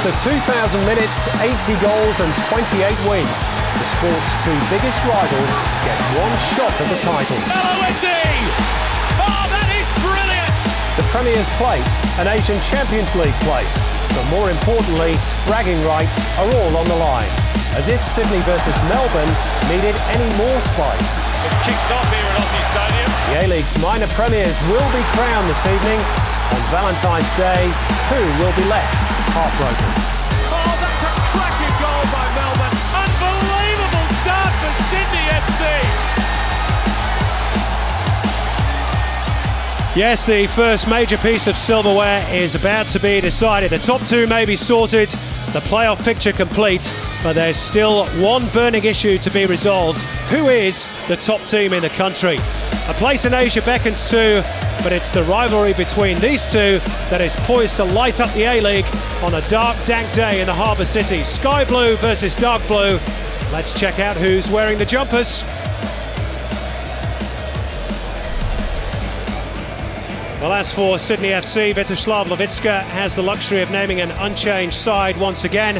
After 2,000 minutes, 80 goals and 28 wins, the sport's two biggest rivals get one shot at the title. Oh, that is brilliant! The Premier's plate, an Asian Champions League place, but more importantly, bragging rights are all on the line. As if Sydney versus Melbourne needed any more spice. It's kicked off here at Aussie Stadium. The A-League's minor premiers will be crowned this evening. On Valentine's Day, who will be left heartbroken? Oh, that's a cracking goal by Melbourne. Unbelievable start for Sydney FC. Yes, the first major piece of silverware is about to be decided. The top two may be sorted, the playoff picture complete, but there's still one burning issue to be resolved. Who is the top team in the country? A place in Asia beckons too, but it's the rivalry between these two that is poised to light up the A-League on a dark, dank day in the harbour city. Sky blue versus dark blue. Let's check out who's wearing the jumpers. Well, as for Sydney FC, Vytoslav Levitska has the luxury of naming an unchanged side once again.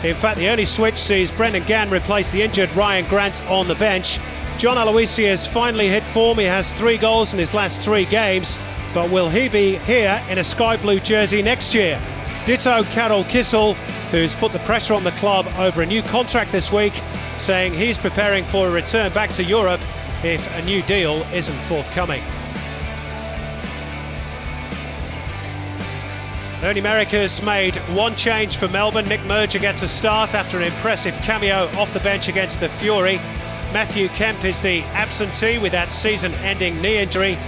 In fact, the only switch sees Brendan Gann replace the injured Ryan Grant on the bench. John Aloisi has finally hit form. He has 3 goals in his last 3 games. But will he be here in a sky blue jersey next year? Ditto Karol Kissel, who's put the pressure on the club over a new contract this week, saying he's preparing for a return back to Europe if a new deal isn't forthcoming. Ernie Merrick has made one change for Melbourne. Nick Merger gets a start after an impressive cameo off the bench against the Fury. Matthew Kemp is the absentee with that season-ending knee injury.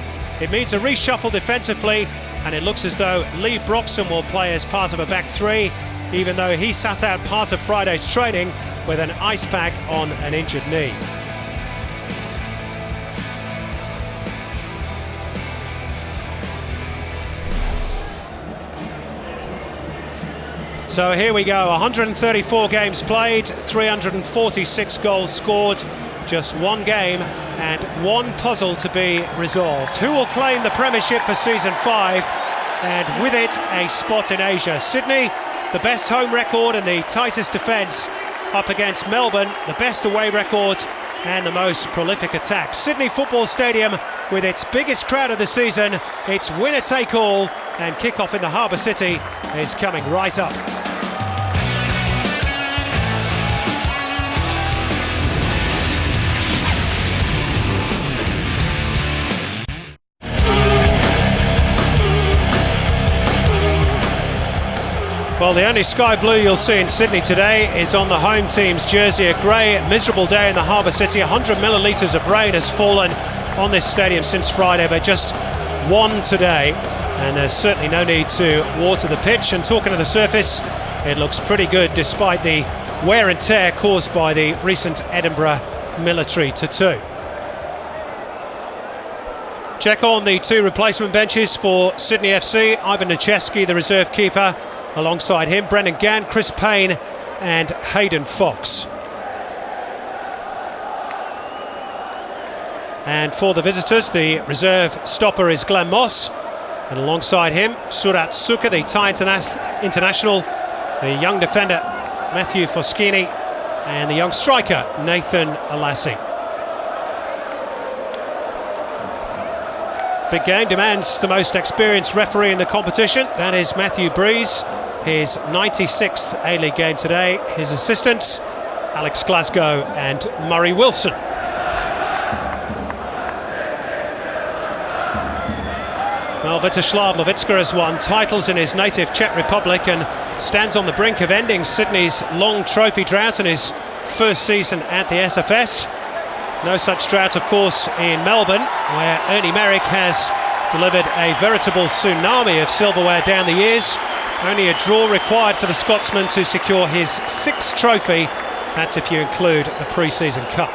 It means a reshuffle defensively, and it looks as though Lee Broxham will play as part of a back three, even though he sat out part of Friday's training with an ice pack on an injured knee. So here we go, 134 games played, 346 goals scored, just one game and one puzzle to be resolved. Who will claim the Premiership for Season 5 and with it a spot in Asia? Sydney, the best home record and the tightest defence, up against Melbourne, the best away record and the most prolific attack. Sydney Football Stadium with its biggest crowd of the season, its winner-take-all, and kick-off in the harbour city is coming right up. Well, the only sky blue you'll see in Sydney today is on the home team's jersey. A grey, miserable day in the harbour city. 100 millilitres of rain has fallen on this stadium since Friday, but just one today. And there's certainly no need to water the pitch. And talking of the surface, it looks pretty good despite the wear and tear caused by the recent Edinburgh military tattoo. Check on the 2 replacement benches for Sydney FC. Ivan Nichevsky, the reserve keeper. Alongside him, Brendan Gann, Chris Payne and Hayden Fox. And for the visitors, the reserve stopper is Glenn Moss. And alongside him, Surat Suka, the Thai international, the young defender Matthew Foschini and the young striker Nathan Alassi. Big game demands the most experienced referee in the competition. That is Matthew Breeze, his 96th A-League game today. His assistants, Alex Glasgow and Murray Wilson. Well, Vytoslav Levitska has won titles in his native Czech Republic and stands on the brink of ending Sydney's long trophy drought in his first season at the SFS. No such drought, of course, in Melbourne, where Ernie Merrick has delivered a veritable tsunami of silverware down the years. Only a draw required for the Scotsman to secure his 6th trophy. That's if you include the pre-season cup.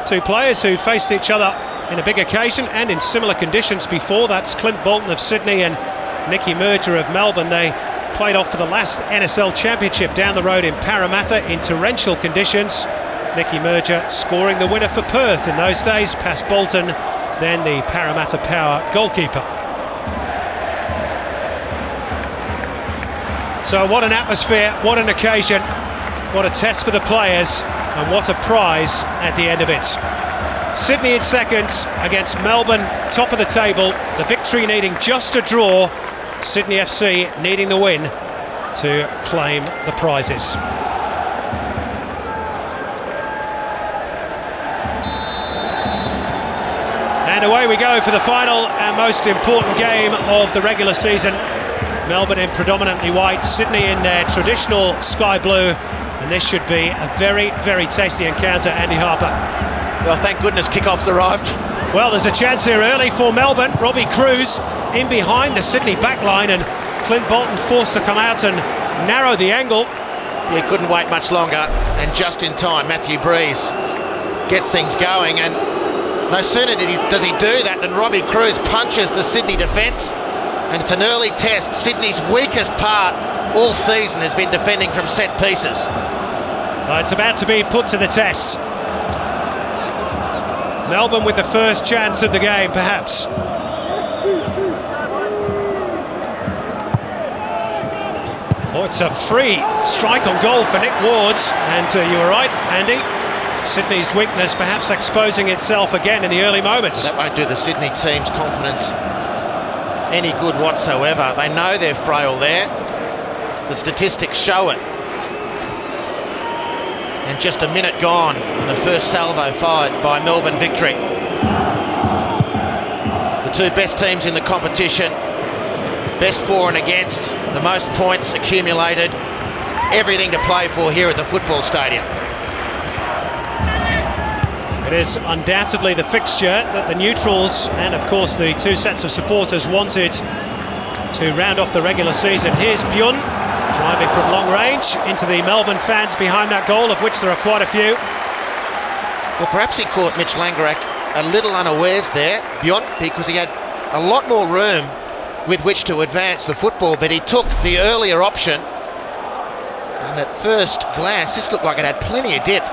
2 players who faced each other in a big occasion and in similar conditions before. That's Clint Bolton of Sydney and Nicky Merger of Melbourne. They played off for the last NSL Championship down the road in Parramatta in torrential conditions. Nicky Merger scoring the winner for Perth in those days, past Bolton, then the Parramatta Power goalkeeper. So what an atmosphere, what an occasion, what a test for the players, and what a prize at the end of it. Sydney in second against Melbourne, top of the table. The victory needing just a draw. Sydney FC needing the win to claim the prizes. And away we go for the final and most important game of the regular season. Melbourne in predominantly white, Sydney in their traditional sky blue, and this should be a very, very tasty encounter, Andy Harper. Well, thank goodness kickoff's arrived. Well, there's a chance here early for Melbourne. Robbie Cruz in behind the Sydney backline, and Clint Bolton forced to come out and narrow the angle. He couldn't wait much longer, and just in time, Matthew Breeze gets things going, and no sooner does he do that than Robbie Cruz punches the Sydney defence, and it's an early test. Sydney's weakest part all season has been defending from set pieces. Well, it's about to be put to the test. Melbourne with the first chance of the game, perhaps. Oh, it's a free strike on goal for Nick Wards, and you were right, Andy. Sydney's weakness perhaps exposing itself again in the early moments. That won't do the Sydney team's confidence any good whatsoever. They know they're frail there. The statistics show it. And just a minute gone, the first salvo fired by Melbourne victory. The two best teams in the competition, best for and against, the most points accumulated, everything to play for here at the football stadium. It is undoubtedly the fixture that the neutrals and of course the two sets of supporters wanted to round off the regular season. Here's Bjorn driving from long range into the Melbourne fans behind that goal, of which there are quite a few. Well, perhaps he caught Mitch Langerak a little unawares there, Bjorn, because he had a lot more room with which to advance the football, but he took the earlier option, and at first glance this looked like it had plenty of dip.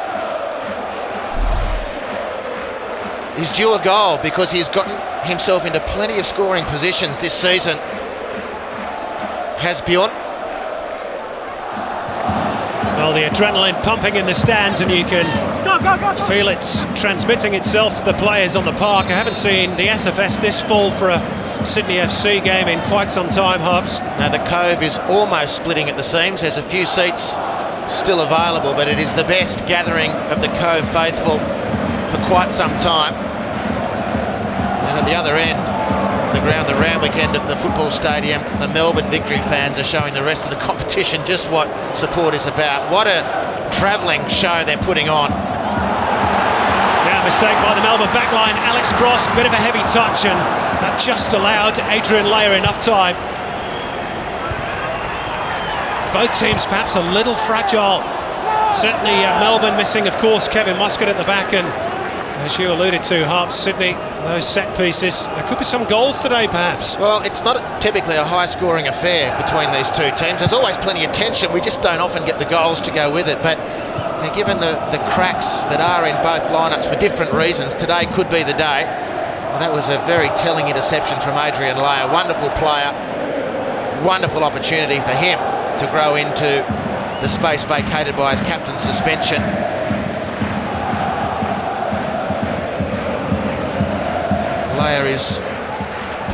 He's due a goal because he's gotten himself into plenty of scoring positions this season. Has Bjorn. Well, the adrenaline pumping in the stands, and you can feel it's transmitting itself to the players on the park. I haven't seen the SFS this full for a Sydney FC game in quite some time, Hobbs. Now the Cove is almost splitting at the seams. There's a few seats still available, but it is the best gathering of the Cove faithful for quite some time. And at the other end of the ground, the Randwick end of the football stadium, the Melbourne victory fans are showing the rest of the competition just what support is about. What a travelling show they're putting on. Yeah, mistake by the Melbourne backline. Alex Brosk, bit of a heavy touch, and that just allowed Adrian Leyer enough time. Both teams perhaps a little fragile. Certainly Melbourne missing, of course, Kevin Muscat at the back, and as you alluded to, Harps, Sydney, those set pieces. There could be some goals today, perhaps. Well, it's not typically a high-scoring affair between these two teams. There's always plenty of tension. We just don't often get the goals to go with it. But given the cracks that are in both lineups for different reasons, today could be the day. Well, that was a very telling interception from Adrian Leyer. Wonderful player. Wonderful opportunity for him to grow into the space vacated by his captain's suspension. Leyer is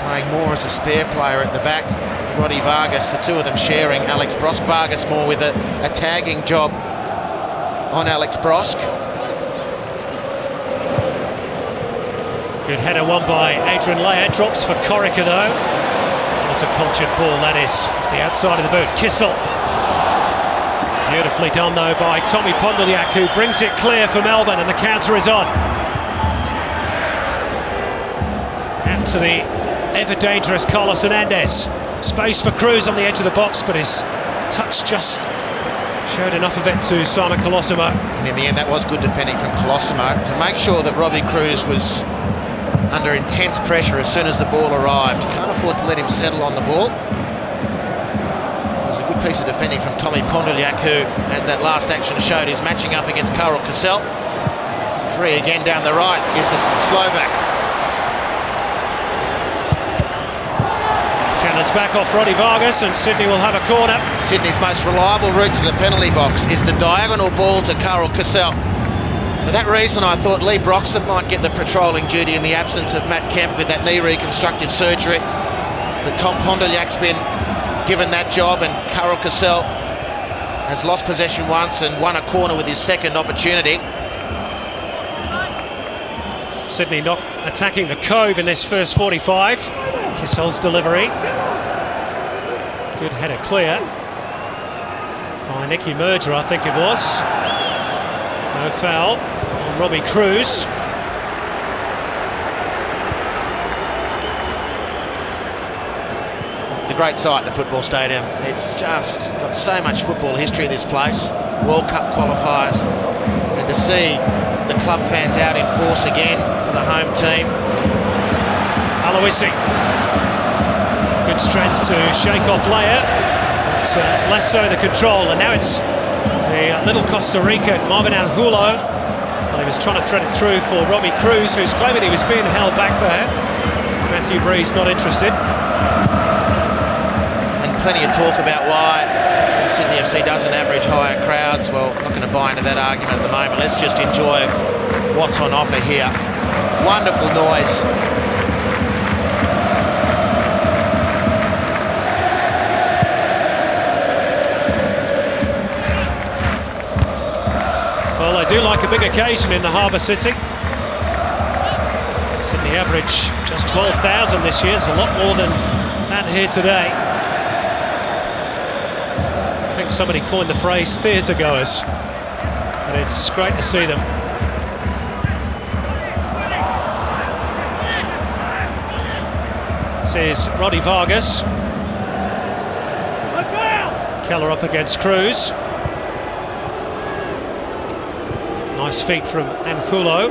playing more as a spare player at the back. Roddy Vargas, the two of them sharing. Alex Brosk, Vargas more with a tagging job on Alex Brosk. Good header won by Adrian Leyer. Drops for Corica though. What a cultured ball that is. Off the outside of the boot. Kissel. Beautifully done though by Tommy Pondelyak, who brings it clear for Melbourne, and the counter is on. Out to the ever dangerous Carlos Hernandez. Space for Cruz on the edge of the box, but his touch just showed enough of it to Simon Colosimo. And in the end, that was good defending from Colosimo to make sure that Robbie Cruz was under intense pressure as soon as the ball arrived. You can't afford to let him settle on the ball. It was a good piece of defending from Tommy Pondelyak, who, as that last action showed, is matching up against Karel Cassel. Free again down the right is the Slovak. it's back off Roddy Vargas, and Sydney will have a corner. Sydney's most reliable route to the penalty box is the diagonal ball to Carl Cassell. For that reason, I thought Lee Broxton might get the patrolling duty in the absence of Matt Kemp with that knee reconstructive surgery. But Tom Pondoljac's been given that job, and Carl Cassell has lost possession once and won a corner with his second opportunity. Sydney not attacking the cove in this first 45. Cassell's delivery. Good header clear by Nicky Murger, I think it was. No foul on Robbie Cruz. It's a great sight, the football stadium. It's just got so much football history, this place. World Cup qualifiers. And to see the club fans out in force again for the home team. Aloisi. Good strength to shake off Leia, but less so the control. And now it's the little Costa Rican, Marvin Angulo. Well, he was trying to thread it through for Robbie Cruz, who's claiming he was being held back there. Matthew Breeze not interested. And plenty of talk about why Sydney FC doesn't average higher crowds. Well, I'm not going to buy into that argument at the moment. Let's just enjoy what's on offer here. Wonderful noise. Well, I do like a big occasion in the Harbour City. Sydney average just 12,000 this year. It's a lot more than that here today. I think somebody coined the phrase theatre goers, but it's great to see them. This is Roddy Vargas. Keller up against Cruz. Nice feet from Angulo.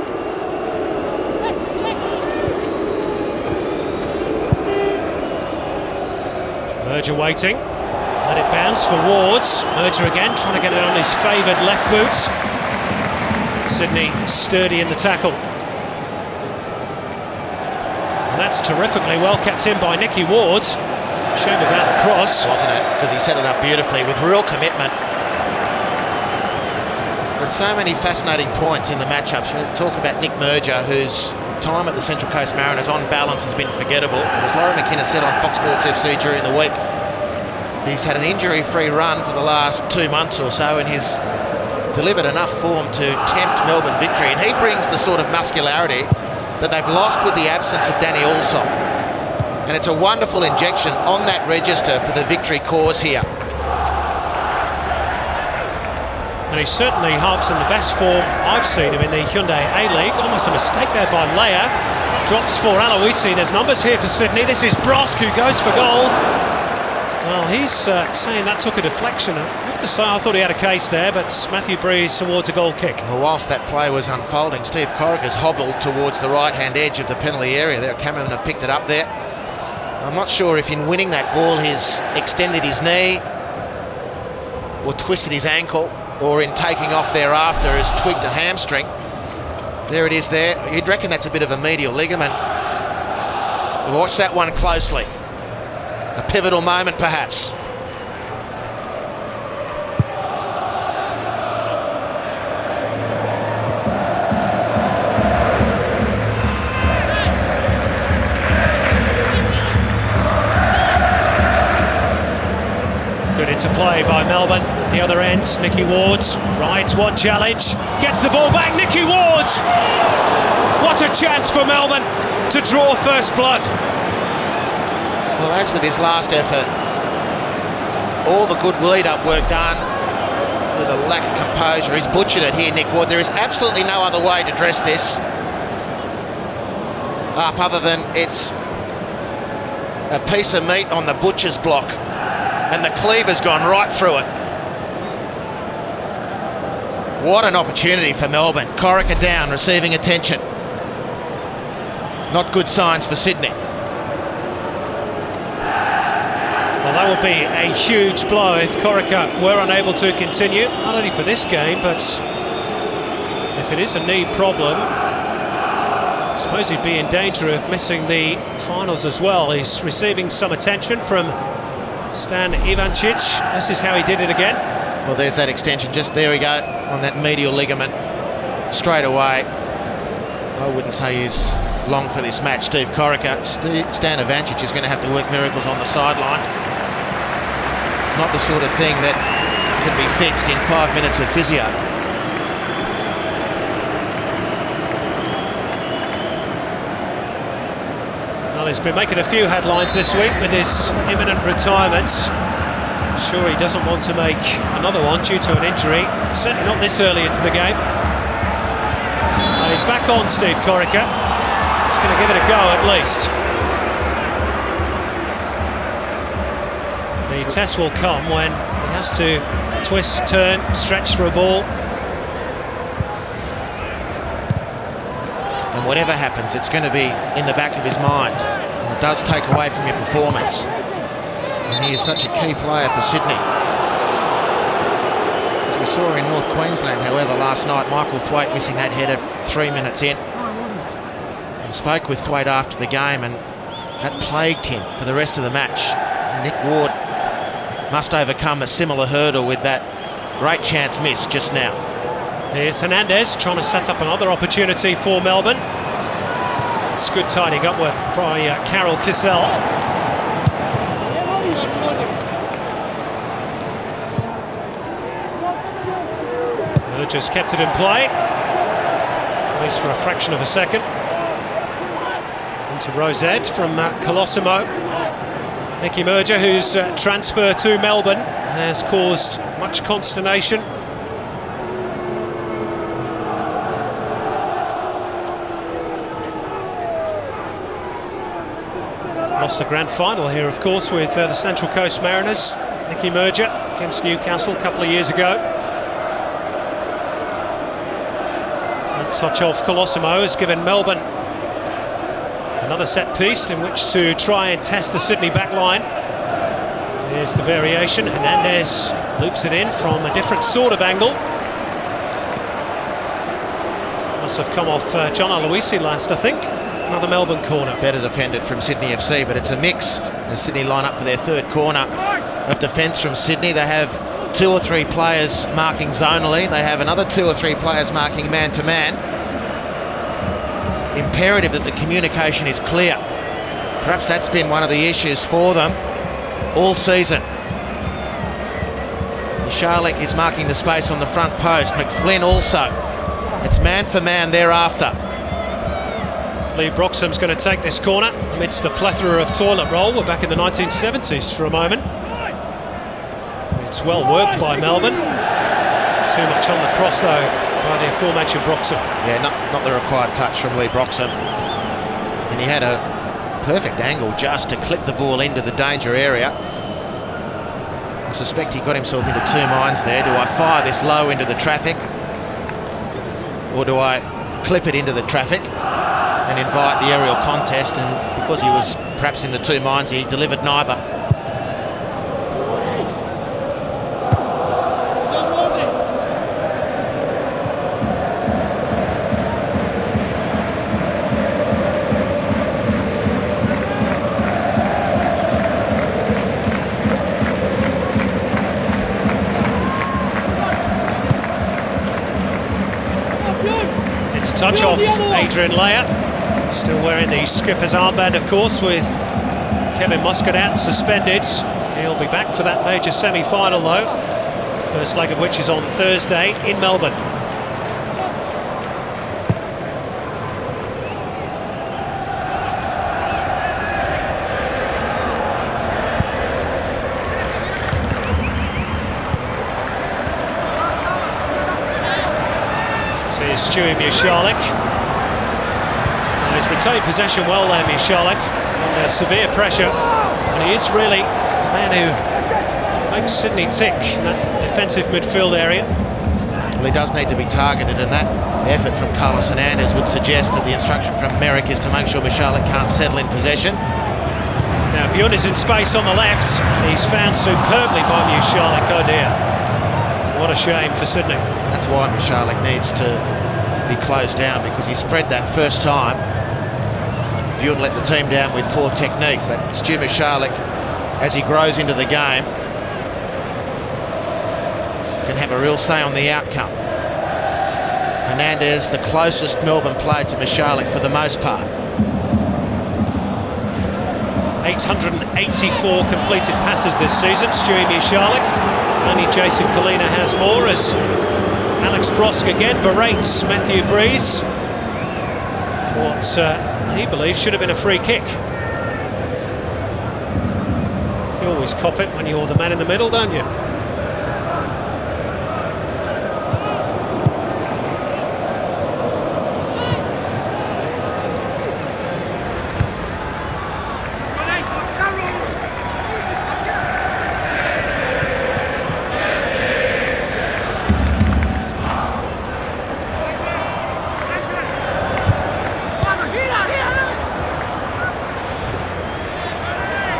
Murger waiting. Let it bounce for Wards. Murger again, trying to get it on his favoured left boot. Sydney sturdy in the tackle. And that's terrifically well kept in by Nicky Wards. Shame about the cross. Wasn't it? Because he set it up beautifully with real commitment. But so many fascinating points in the matchups. We talk about Nick Murger, whose time at the Central Coast Mariners on balance has been forgettable. As Laurie McKinnon said on Fox Sports FC during the week, he's had an injury-free run for the last 2 months or so, and he's delivered enough form to tempt Melbourne victory. And he brings the sort of muscularity that they've lost with the absence of Danny Allsop. And it's a wonderful injection on that register for the victory cause here. And he certainly harps in the best form I've seen him in the Hyundai A-League. Almost a mistake there by Leia. Drops for Aloisi. There's numbers here for Sydney. This is Brosk who goes for goal. Well, he's saying that took a deflection. I have to say I thought he had a case there, but Matthew Breeze towards a goal kick. Well, whilst that play was unfolding, Steve Corica's hobbled towards the right-hand edge of the penalty area there. Cameron have picked it up there. I'm not sure if in winning that ball he's extended his knee or twisted his ankle, or in taking off thereafter has tweaked a hamstring. There it is there. You'd reckon that's a bit of a medial ligament. Watch that one closely. A pivotal moment perhaps. Good into play by Melbourne. The other end, Nicky Wards. Right, one challenge. Gets the ball back, Nicky Wards! What a chance for Melbourne to draw first blood. Well, as with his last effort, all the good lead-up work done with a lack of composure. He's butchered it here, Nick Ward. There is absolutely no other way to dress this up other than it's a piece of meat on the butcher's block, and the cleaver's gone right through it. What an opportunity for Melbourne. Corica down, receiving attention. Not good signs for Sydney. Well, that would be a huge blow if Corica were unable to continue, not only for this game, but if it is a knee problem, suppose he'd be in danger of missing the finals as well. He's receiving some attention from Stan Ivancic. This is how he did it again. Well, there's that extension. Just there we go on that medial ligament. Straight away. I wouldn't say he's long for this match. Steve Corica. Stan Ivancic is going to have to work miracles on the sideline. It's not the sort of thing that can be fixed in 5 minutes of physio. Well, he's been making a few headlines this week with his imminent retirement. I'm sure he doesn't want to make another one due to an injury. Certainly not this early into the game. He's back on, Steve Corica. He's going to give it a go at least. The test will come when he has to twist, turn, stretch for a ball. And whatever happens, it's going to be in the back of his mind. And it does take away from your performance. And he is such a key player for Sydney. As we saw in North Queensland, however, last night, Michael Thwaite missing that header 3 minutes in. I spoke with Thwaite after the game, and that plagued him for the rest of the match. Nick Ward must overcome a similar hurdle with that great chance miss just now. Here's Hernandez trying to set up another opportunity for Melbourne. It's good tidying up work by Carol Kissel. Just kept it in play, at least for a fraction of a second. Into Rosette from Colosimo. Nicky Merger, whose transfer to Melbourne has caused much consternation. Lost a grand final here, of course, with the Central Coast Mariners. Nicky Merger against Newcastle a couple of years ago. That touch off Colosimo has given Melbourne another set piece in which to try and test the Sydney back line. Here's the variation. Hernandez loops it in from a different sort of angle. Must have come off John Aloisi last, I think. Another Melbourne corner. Better defended from Sydney FC, but it's a mix. As Sydney line up for their third corner of defence from Sydney, they have 2 or 3 players marking zonally. They have another 2 or 3 players marking man-to-man. Imperative that the communication is clear. Perhaps that's been one of the issues for them all season. Michalik is marking the space on the front post. McFlynn also. It's man for man thereafter. Lee Broxham's going to take this corner amidst a plethora of toilet roll. We're back in the 1970s for a moment. It's well worked by Melbourne. Too much on the cross though by the aforementioned Broxham. Yeah, not the required touch from Lee Broxham. And he had a perfect angle just to clip the ball into the danger area. I suspect he got himself into 2 minds there. Do I fire this low into the traffic, or do I clip it into the traffic and invite the aerial contest? And because he was perhaps in the 2 minds, he delivered neither. Touch off Adrian Leia, still wearing the skipper's armband, of course, with Kevin Muscadette suspended. He'll be back for that major semi-final though, first leg of which is on Thursday in Melbourne. Stewie Michalik. He's retained possession well there, Michalik, under severe pressure, and he is really the man who makes Sydney tick in that defensive midfield area. Well, he does need to be targeted, and that effort from Carlos Hernandez would suggest that the instruction from Merrick is to make sure Michalik can't settle in possession. Now Bjorn is in space on the left. He's found superbly by Michalik. Oh dear, what a shame for Sydney. That's why Michalik needs to be closed down, because he spread that first time Bjorn let the team down with poor technique, but Stu Michalik, as he grows into the game, can have a real say on the outcome. Hernandez, the closest Melbourne player to Michalik for the most part. 884 completed passes this season, Stewie Michalik. Only Jason Kalina has more, as Alex Brosk again berates Matthew Breeze for what he believes should have been a free kick. You always cop it when you're the man in the middle, don't you?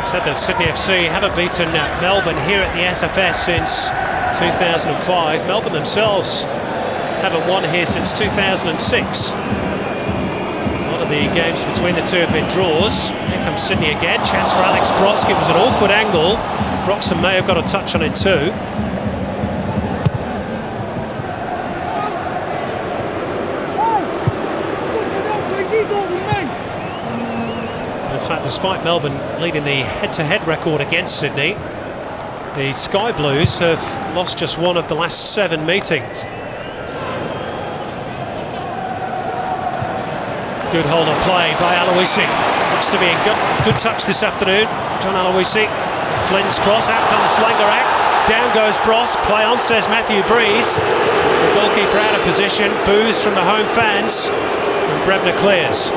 Said that Sydney FC haven't beaten Melbourne here at the SFS since 2005. Melbourne themselves haven't won here since 2006. A lot of the games between the two have been draws. Here comes Sydney again. Chance for Alex Brosk. It was an awkward angle. Broxham may have got a touch on it too. In fact, despite Melbourne leading the head-to-head record against Sydney, the Sky Blues have lost just one of the last 7 meetings. Good hold of play by Aloisi. Looks to be in good touch this afternoon. John Aloisi. Flynn's cross, out comes Slangerak. Down goes Bross. Play on, says Matthew Breeze. The goalkeeper out of position. Boos from the home fans. And Brebner clears.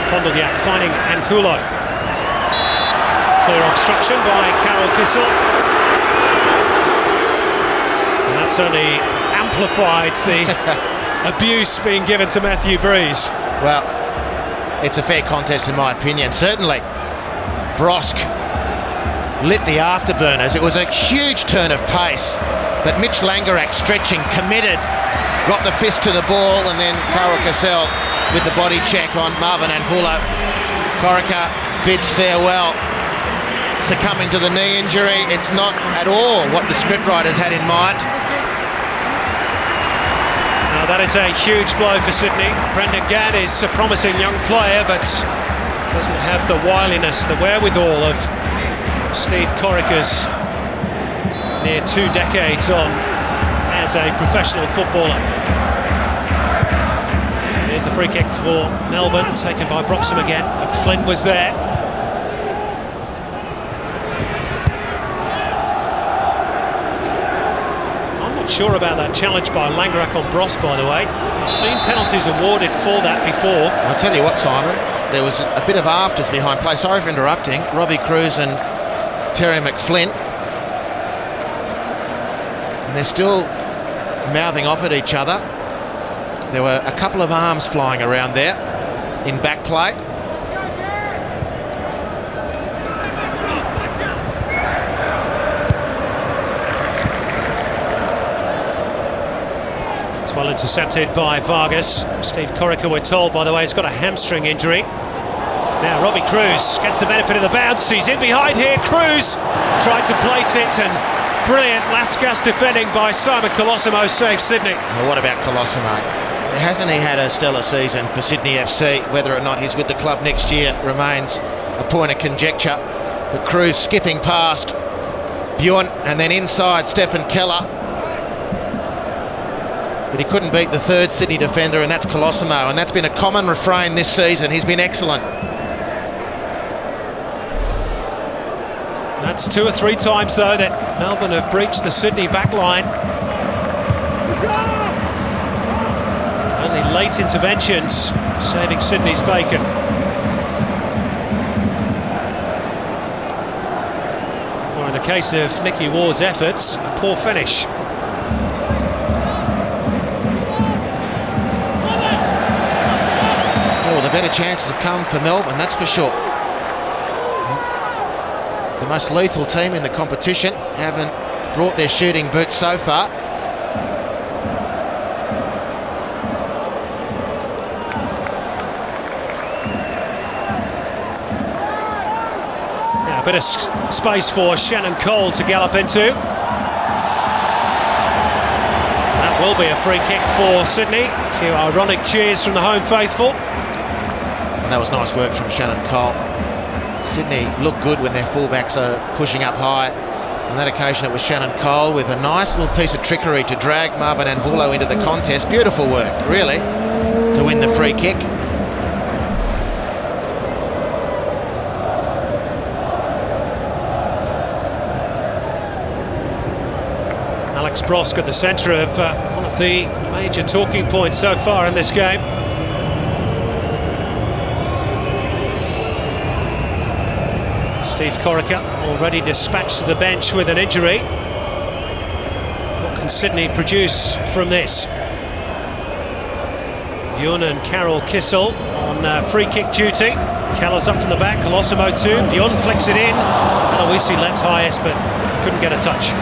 Pondelyak finding Ankulo. Clear obstruction by Carol Kissel. And that's only amplified the abuse being given to Matthew Breeze. Well, it's a fair contest in my opinion. Certainly, Brosk lit the afterburners. It was a huge turn of pace, but Mitch Langerak stretching, committed, got the fist to the ball, and then Carol Kissel with the body check on Marvin Angulo. Corica bids farewell, succumbing to the knee injury. It's not at all what the scriptwriters had in mind. Now that is a huge blow for Sydney. Brendan Gadd is a promising young player, but doesn't have the wiliness, the wherewithal of Steve Corica's near 2 decades on as a professional footballer. Here's the free kick for Melbourne, taken by Broxham again. Flynn was there. I'm not sure about that challenge by Langerak on Bross, by the way. I've seen penalties awarded for that before. I'll tell you what, Simon, there was a bit of afters behind play. Sorry for interrupting. Robbie Cruz and Terry McFlynn. And they're still mouthing off at each other. There were a couple of arms flying around there in back play. It's well intercepted by Vargas. Steve Corica, we're told, by the way, has got a hamstring injury. Now Robbie Cruz gets the benefit of the bounce. He's in behind here. Cruz tried to place it, and brilliant last gasp defending by Simon Colosimo saves Sydney. Well, what about Colosimo? Hasn't he had a stellar season for Sydney FC? Whether or not he's with the club next year remains a point of conjecture. But Cruz skipping past Bjorn and then inside Stephen Keller. But he couldn't beat the third Sydney defender, and that's Colosimo. And that's been a common refrain this season. He's been excellent. That's 2 or 3 times, though, that Melbourne have breached the Sydney backline. Only late interventions saving Sydney's bacon. Or in the case of Nicky Ward's efforts, a poor finish. Oh, the better chances have come for Melbourne, that's for sure. The most lethal team in the competition haven't brought their shooting boots so far. A bit of space for Shannon Cole to gallop into. That will be a free kick for Sydney. A few ironic cheers from the home faithful. And that was nice work from Shannon Cole. Sydney look good when their fullbacks are pushing up high. On that occasion it was Shannon Cole with a nice little piece of trickery to drag Marvin Angulo into the contest. Beautiful work, really, to win the free kick. Alex Brosk at the centre of one of the major talking points so far in this game. Steve Corica already dispatched to the bench with an injury. What can Sydney produce from this? Bjorn and Carol Kissel on free kick duty. Keller's up from the back, Colosimo too. Bjorn flicks it in. Aloisi leapt highest but couldn't get a touch.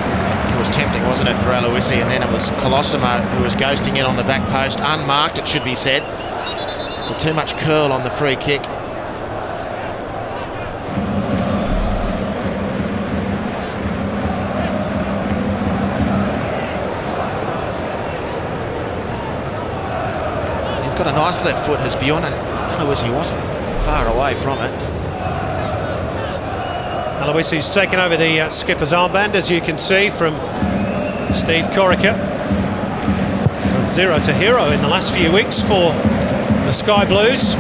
It was tempting, wasn't it, for Aloisi, and then it was Colosimo who was ghosting in on the back post, unmarked it should be said, but too much curl on the free kick. He's got a nice left foot, has Bjorn, and Aloisi wasn't far away from it. Aloisi's taken over the skipper's armband, as you can see from Steve Corica. From zero to hero in the last few weeks for the Sky Blues.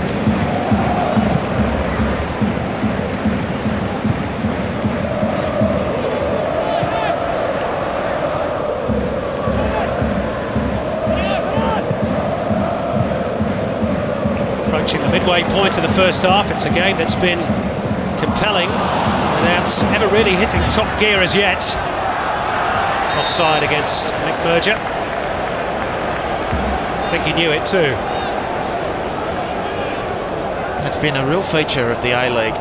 Approaching the midway point of the first half, it's a game that's been compelling without ever really hitting top gear as yet. Offside against McMurger. I think he knew it too. That's been a real feature of the A-League,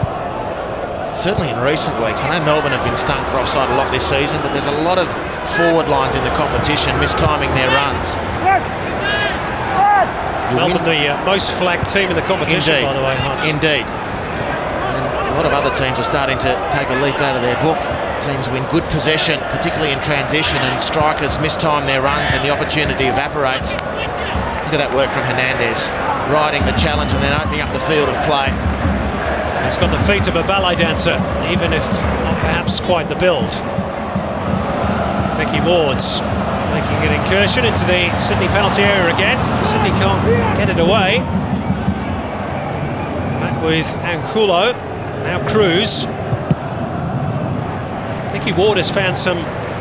certainly in recent weeks. I know Melbourne have been stung for offside a lot this season, but there's a lot of forward lines in the competition mistiming their runs. Melbourne, the most flagged team in the competition, Indeed. by the way, Hans. Indeed. A lot of other teams are starting to take a leaf out of their book. Teams win good possession, particularly in transition, and strikers mistime their runs and the opportunity evaporates. Look at that work from Hernandez, riding the challenge and then opening up the field of play. He's got the feet of a ballet dancer, even if not perhaps quite the build. Mickey Ward's making an incursion into the Sydney penalty area again. Sydney can't get it away. Back with Angulo. Now Cruz. Mickey Ward has found some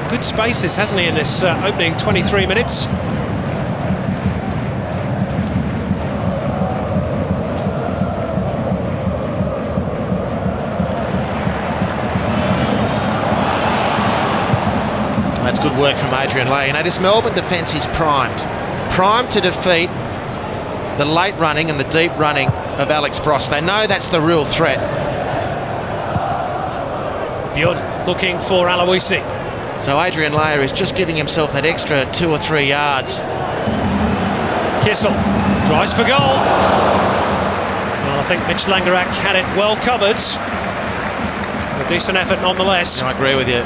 good spaces, hasn't he, in this opening 23 minutes? That's good work from Adrian Lay. You know, this Melbourne defence is primed to defeat the late running and the deep running of Alex Brosk. They know that's the real threat. Bjorn looking for Aloisi. So Adrian Layer is just giving himself that extra 2 or 3 yards. Kissel tries for goal. Well, I think Mitch Langerack had it well covered. A decent effort nonetheless. I agree with you.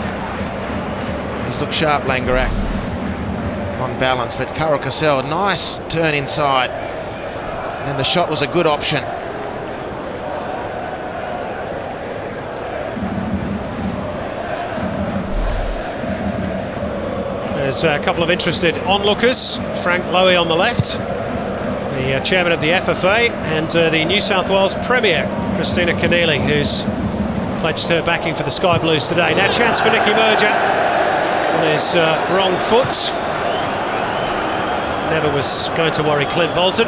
He's looked sharp, Langerack, on balance, but Carol Cassell, nice turn inside, and the shot was a good option. There's a couple of interested onlookers. Frank Lowy on the left, the chairman of the FFA, and the New South Wales Premier, Christina Keneally, who's pledged her backing for the Sky Blues today. Now chance for Nicky Merger on his wrong foot. Never was going to worry Clint Bolton.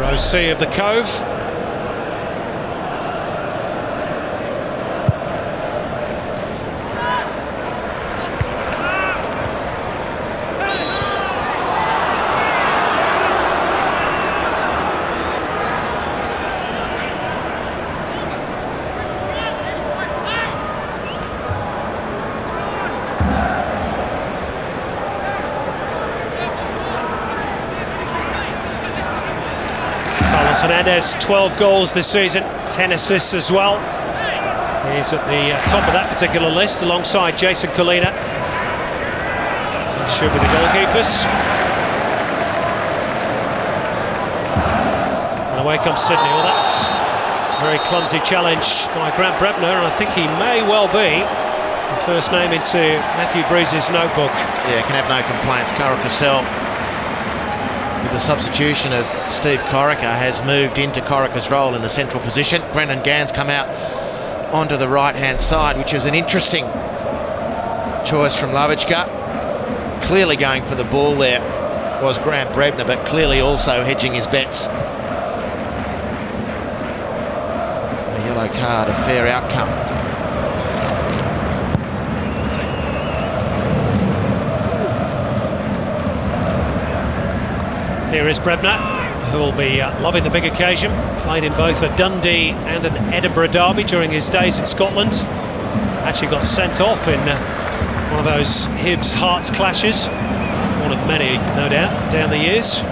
Row C of the Cove. Well, Hernandez, 12 goals this season, 10 assists as well. He's at the top of that particular list alongside Jason Colina. Should be the goalkeepers. And away comes Sydney. Well, that's a very clumsy challenge by Grant Brebner, and I think he may well be the first name into Matthew Breeze's notebook. Yeah, can have no complaints. Carol Cassell, with the substitution of Steve Corica, has moved into Corica's role in the central position. Brendan Gann's come out onto the right-hand side, which is an interesting choice from Lavichka. Clearly going for the ball there was Grant Brebner, but clearly also hedging his bets. A yellow card, a fair outcome. Here is Brebner, who will be loving the big occasion. Played in both a Dundee and an Edinburgh derby during his days in Scotland. Actually got sent off in one of those Hibs Hearts clashes. One of many, no doubt, down the years.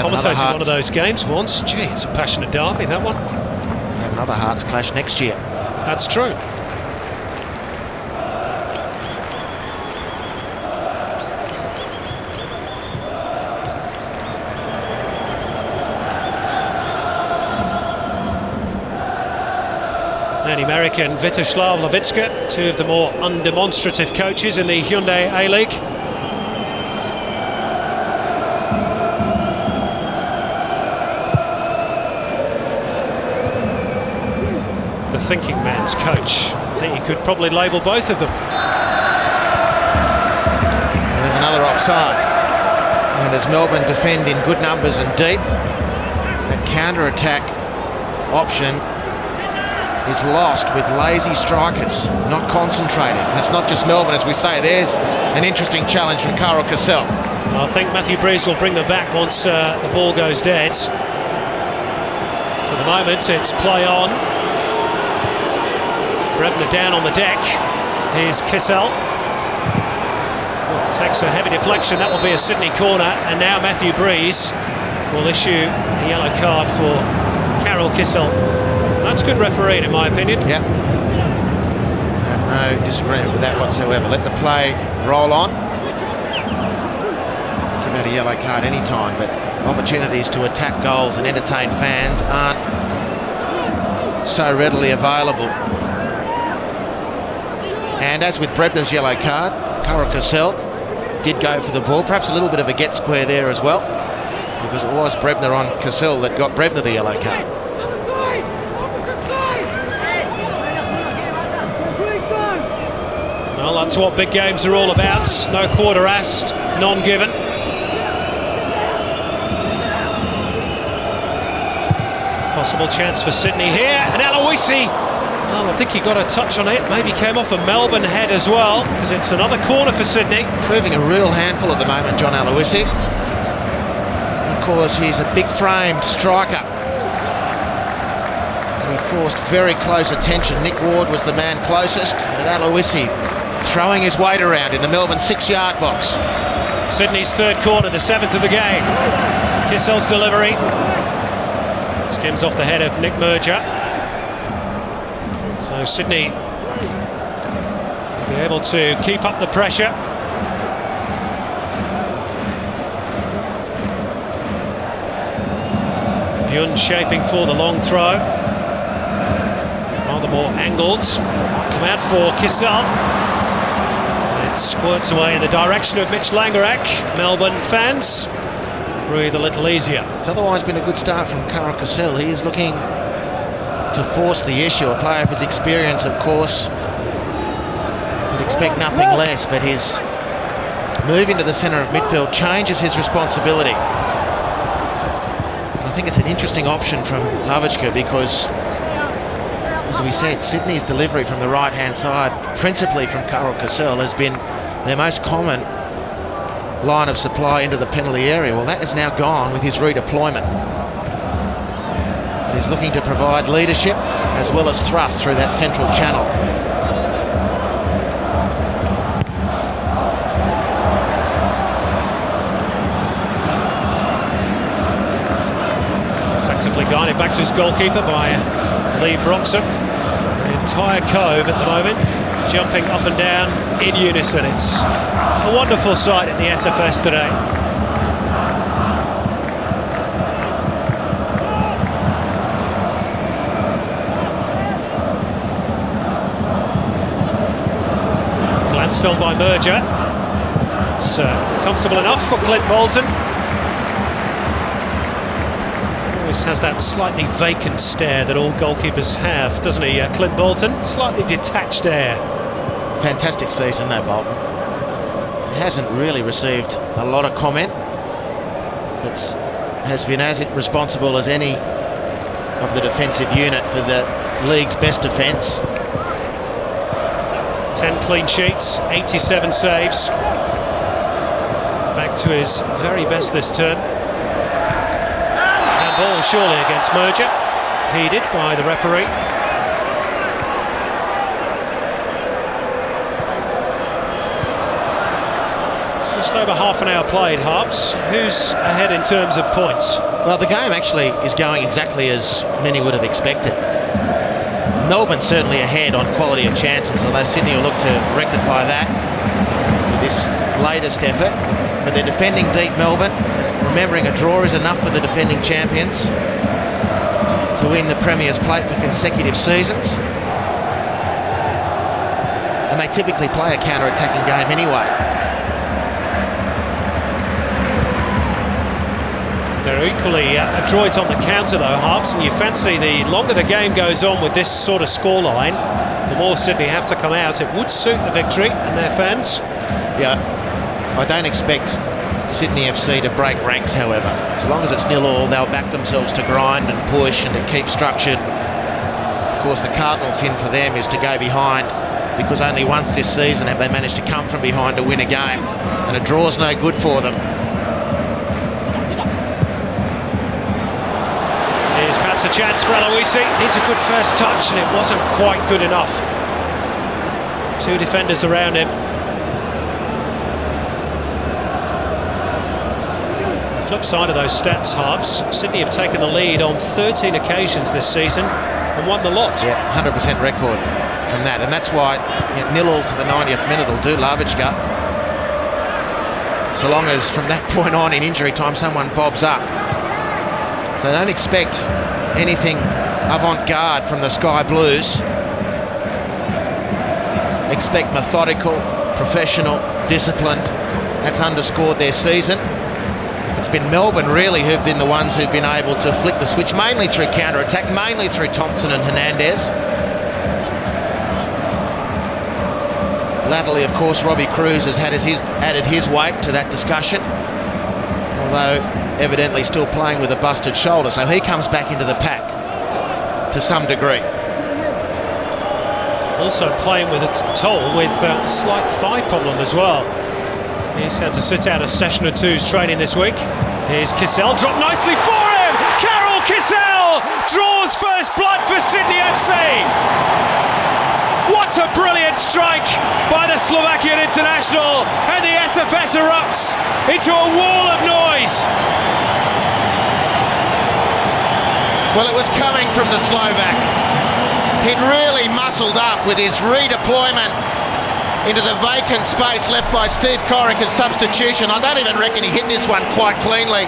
Commentated one of those games once. Gee, it's a passionate derby, that one. We'll have another Hearts clash next year. That's true. And American Vitoslav Levitska, two of the more undemonstrative coaches in the Hyundai A-League. The thinking man's coach. I think you could probably label both of them. There's another offside. And as Melbourne defend in good numbers and deep, that counter-attack option is lost with lazy strikers, not concentrated. And it's not just Melbourne, as we say. There's an interesting challenge from Carl Cassell. I think Matthew Breeze will bring them back once the ball goes dead. For the moment, it's play on. Brebner down on the deck. Here's Cassell. Takes a heavy deflection. That will be a Sydney corner. And now Matthew Breeze will issue a yellow card for Carol Cassell. That's good refereeing, in my opinion. Yep. No disagreement with that whatsoever. Let the play roll on. Give out a yellow card any time, but opportunities to attack goals and entertain fans aren't so readily available. And as with Brebner's yellow card, Carol Cassell did go for the ball. Perhaps a little bit of a get square there as well, because it was Brebner on Cassell that got Brebner the yellow card. Well, that's what big games are all about. No quarter asked, none given. Possible chance for Sydney here. And Aloisi, well, I think he got a touch on it. Maybe came off a Melbourne head as well, because it's another corner for Sydney. Proving a real handful at the moment, John Aloisi. Of course, he's a big-framed striker. And he forced very close attention. Nick Ward was the man closest, but Aloisi throwing his weight around in the Melbourne 6-yard box. Sydney's third corner, the 7th of the game. Cassell's delivery. Skims off the head of Nick Merger. So Sydney will be able to keep up the pressure. Bjorn shaping for the long throw. Rather more angles. Come out for Cassell. It squirts away in the direction of Mitch Langerak. Melbourne fans breathe a little easier. It's otherwise been a good start from Carl Cassell. He is looking to force the issue. A player of his experience, of course, would expect nothing less, but his move into the centre of midfield changes his responsibility. And I think it's an interesting option from Lavichka, because, as we said, Sydney's delivery from the right-hand side, principally from Carl Cassell, has been their most common line of supply into the penalty area. Well, that is now gone with his redeployment. He's looking to provide leadership as well as thrust through that central channel. back to his goalkeeper by Lee Broxham. The entire cove at the moment jumping up and down in unison. It's a wonderful sight in the SFS today. Glanced on by Merger. It's comfortable enough for Clint Bolton. Always has that slightly vacant stare that all goalkeepers have, doesn't he, Clint Bolton? Slightly detached air. Fantastic season though, Bolton. He hasn't really received a lot of comment. Has been as responsible as any of the defensive unit for the league's best defence. 10 clean sheets, 87 saves. Back to his very best this term. And ball surely against Merger, heeded by the referee. Just over half an hour played, Harps. Who's ahead in terms of points? Well, the game actually is going exactly as many would have expected. Melbourne certainly ahead on quality of chances, although Sydney will look to rectify that with this latest effort. But they're defending deep, Melbourne. Remembering a draw is enough for the defending champions to win the Premier's Plate for consecutive seasons. And they typically play a counter-attacking game anyway. They're equally adroit on the counter though, Harps, and you fancy the longer the game goes on with this sort of scoreline, the more Sydney have to come out. It would suit the victory and their fans. Yeah, I don't expect Sydney FC to break ranks, however. As long as it's 0-0, they'll back themselves to grind and push and to keep structured. Of course, the cardinal sin for them is to go behind, because only once this season have they managed to come from behind to win a game, and a draw's no good for them. Here's perhaps a chance for Aloisi. Needs a good first touch, and it wasn't quite good enough. Two defenders around him. The flip side of those stats, Harps, Sydney have taken the lead on 13 occasions this season and won the lot. Yeah, 100% record from that, and that's why 0-0 to the 90th minute will do Lavicka. So long as from that point on in injury time someone bobs up. So don't expect anything avant-garde from the Sky Blues. Expect methodical, professional, disciplined. That's underscored their season. It's been Melbourne really who've been the ones who've been able to flick the switch, mainly through counter-attack, mainly through Thompson and Hernandez. Latterly, of course, Robbie Cruz has added his weight to that discussion, although evidently still playing with a busted shoulder, so he comes back into the pack to some degree. Also playing with a toll with a slight thigh problem as well. He's had to sit out a session or two's training this week. Here's Kissel, dropped nicely for him! Carol Kissel draws first blood for Sydney FC! What a brilliant strike by the Slovakian international, and the SFS erupts into a wall of noise. Well, it was coming from the Slovak. He'd really muscled up with his redeployment into the vacant space left by Steve Coric as substitution. I don't even reckon he hit this one quite cleanly,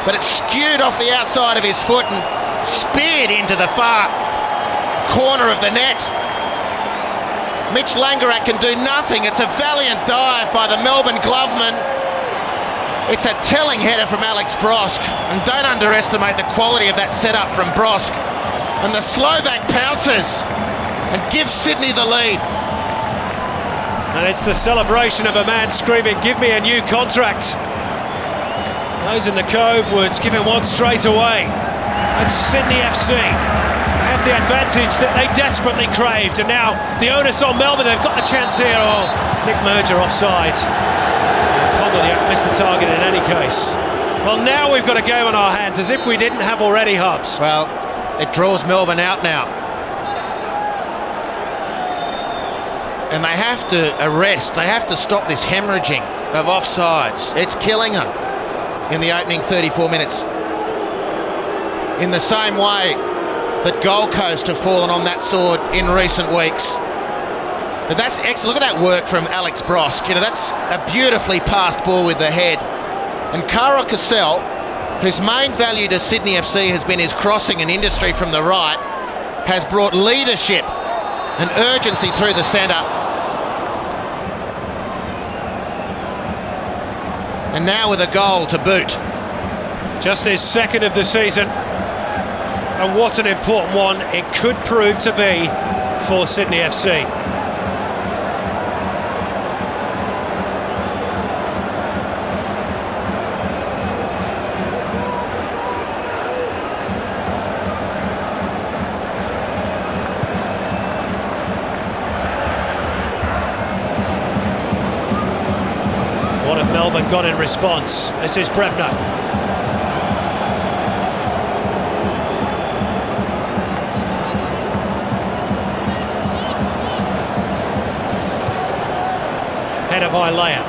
but it skewed off the outside of his foot and speared into the far corner of the net. Mitch Langerak can do nothing. It's a valiant dive by the Melbourne gloveman. It's a telling header from Alex Brosk, and don't underestimate the quality of that setup from Brosk. And the Slovak pounces and gives Sydney the lead. And it's the celebration of a man screaming, "Give me a new contract." Those in the Cove would give him one straight away. It's Sydney FC have the advantage that they desperately craved, and now the onus on Melbourne. They've got the chance here. Oh, Nick Merger offside. Ponglediak missed the target in any case. Well, now we've got a game on our hands, as if we didn't have already, Hubs. Well, it draws Melbourne out now. And they have to arrest, they have to stop this hemorrhaging of offsides. It's killing them in the opening 34 minutes. in the same way that Gold Coast have fallen on that sword in recent weeks. But that's excellent. Look at that work from Alex Brosk. You know, that's a beautifully passed ball with the head. And Cara Cassell, whose main value to Sydney FC has been his crossing and industry from the right, has brought leadership and urgency through the centre. And now with a goal to boot. Just his second of the season. And what an important one it could prove to be for Sydney FC. What have Melbourne got in response? This is Brebner. Header by Leia.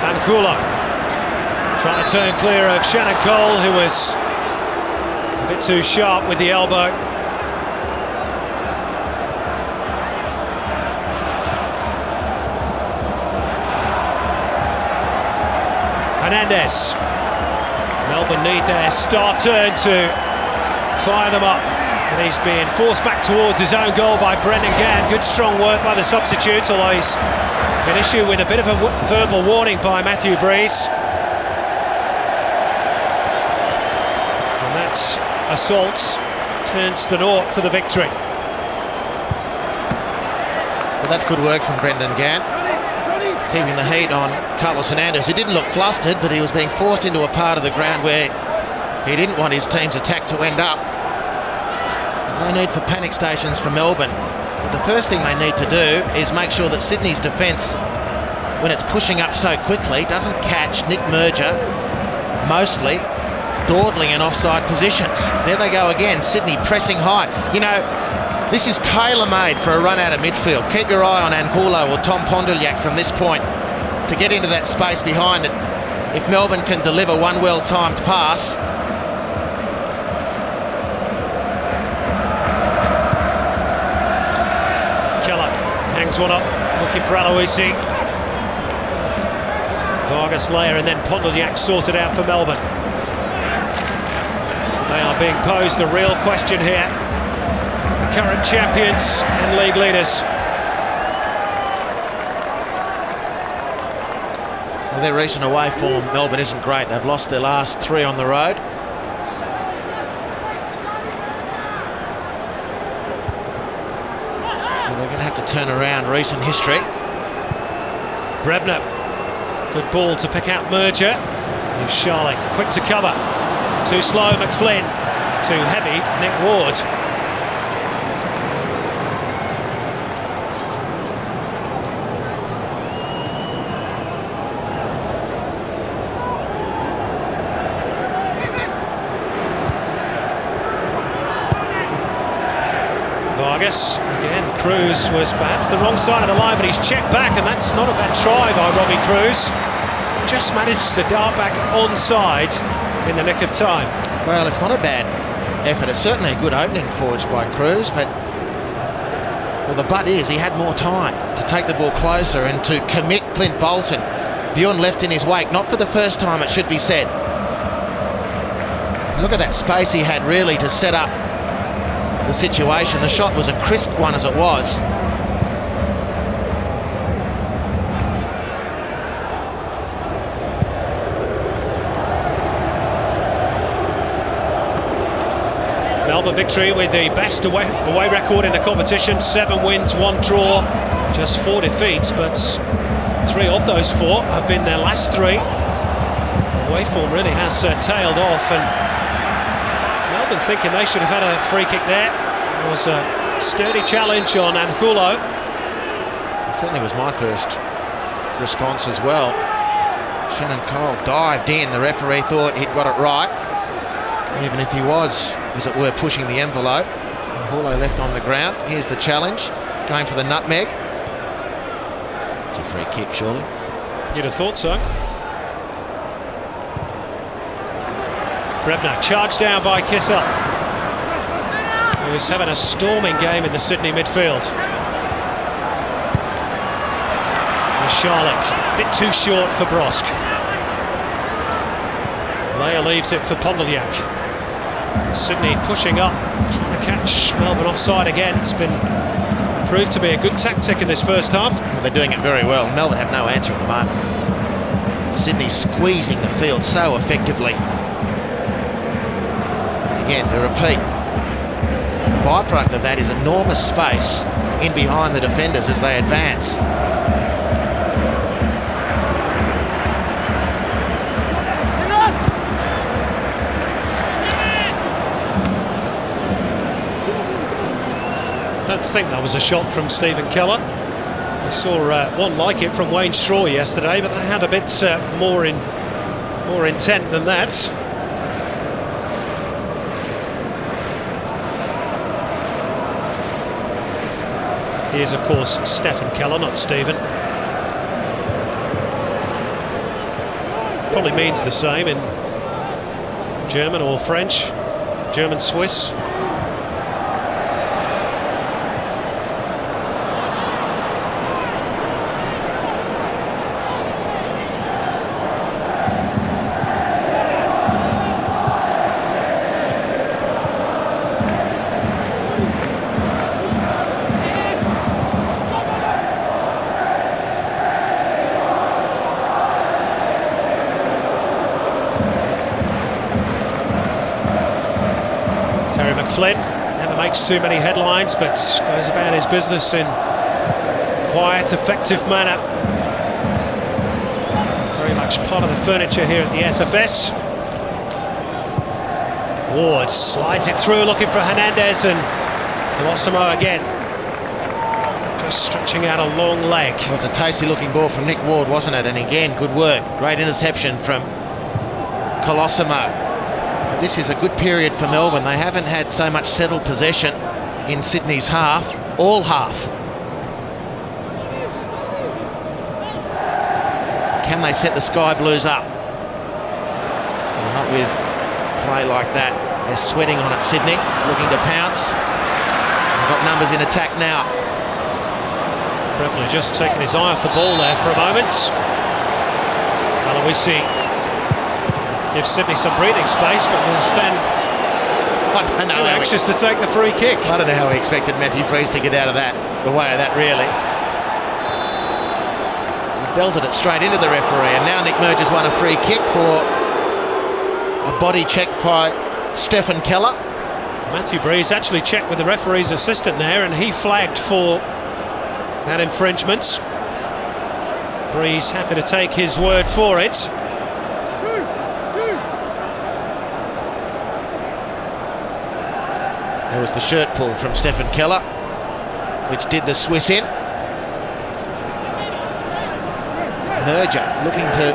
And Hulo trying to turn clear of Shannon Cole, who was a bit too sharp with the elbow. Hernandez. Melbourne need their star turn to fire them up. And he's being forced back towards his own goal by Brendan Gann. Good strong work by the substitute, although he's been issued with a bit of a verbal warning by Matthew Breeze. And that's assault turns to naught for the victory. But that's good work from Brendan Gann, keeping the heat on Carlos Hernandez. He didn't look flustered, but he was being forced into a part of the ground where he didn't want his team's attack to end up. No need for panic stations from Melbourne. But the first thing they need to do is make sure that Sydney's defence, when it's pushing up so quickly, doesn't catch Nick Merger, mostly dawdling in offside positions. There they go again, Sydney pressing high. You know, this is tailor-made for a run out of midfield. Keep your eye on Angulo or Tom Pondylak from this point to get into that space behind it. If Melbourne can deliver one well-timed pass. Hangs one up, looking for Aloisi. Vargas, Leia, and then Pondylak sorted out for Melbourne. They are being posed a real question here. The current champions and league leaders. Well, their recent away form, Melbourne, isn't great. They've lost their last 3 on the road. They're going to have to turn around recent history. Brebner, good ball to pick out Merger. Here's Charlie, quick to cover. Too slow McFlynn, too heavy Nick Ward. Vargas, again, Cruz was perhaps the wrong side of the line, but he's checked back, and that's not a bad try by Robbie Cruz. Just managed to dart back onside in the nick of time. Well, it's not a bad effort. It's certainly a good opening forged by Cruz, but well, the but is he had more time to take the ball closer and to commit Clint Bolton. Bjorn left in his wake, not for the first time, it should be said. Look at that space he had really to set up the situation. The shot was a crisp one as it was. Melbourne victory with the best away record in the competition. 7 wins, 1 draw, just 4 defeats, but 3 of those 4 have been their last 3. Away form really has tailed off, and Melbourne thinking they should have had a free kick there. It was a sturdy challenge on Angulo. Certainly was my first response as well. Shannon Cole dived in. The referee thought he'd got it right, even if he was, as it were, pushing the envelope. Angulo left on the ground. Here's the challenge, going for the nutmeg. It's a free kick, surely. You'd have thought so. Brebner charged down by Kissel, who's having a storming game in the Sydney midfield. Charlotte, a bit too short for Brosk. Leia leaves it for Pondeliak. Sydney pushing up, trying to catch Melbourne offside again. It's been proved to be a good tactic in this first half. Well, they're doing it very well. Melbourne have no answer at the moment. Sydney squeezing the field so effectively. Again, to repeat, the byproduct of that is enormous space in behind the defenders as they advance. I don't think that was a shot from Stephen Keller. We saw one like it from Wayne Straw yesterday, but they had a bit more intent than that. Here's, of course, Stephen Keller, not Stephen. Probably means the same in German or French, German-Swiss. Flynn never makes too many headlines, but goes about his business in quiet, effective manner. Very much part of the furniture here at the SFS. Ward slides it through, looking for Hernandez, and Colosimo again, just stretching out a long leg. Well, it's a tasty looking ball from Nick Ward, wasn't it? And again, good work, great interception from Colosimo. This is a good period for Melbourne. They haven't had so much settled possession in Sydney's half, all half. Can they set the Sky Blues up? Well, not with play like that. They're sweating on it, Sydney, looking to pounce. They've got numbers in attack now. Brebner just taking his eye off the ball there for a moment. Aloisi gives Sydney some breathing space, but was then too anxious to take the free kick. I don't know how he expected Matthew Breeze to get out of that, the way of that, really. He belted it straight into the referee, and now Nick Murge has won a free kick for a body check by Stephen Keller. Matthew Breeze actually checked with the referee's assistant there, and he flagged for that infringement. Breeze happy to take his word for it. There was the shirt pull from Stephen Keller, which did the Swiss in. Merger looking to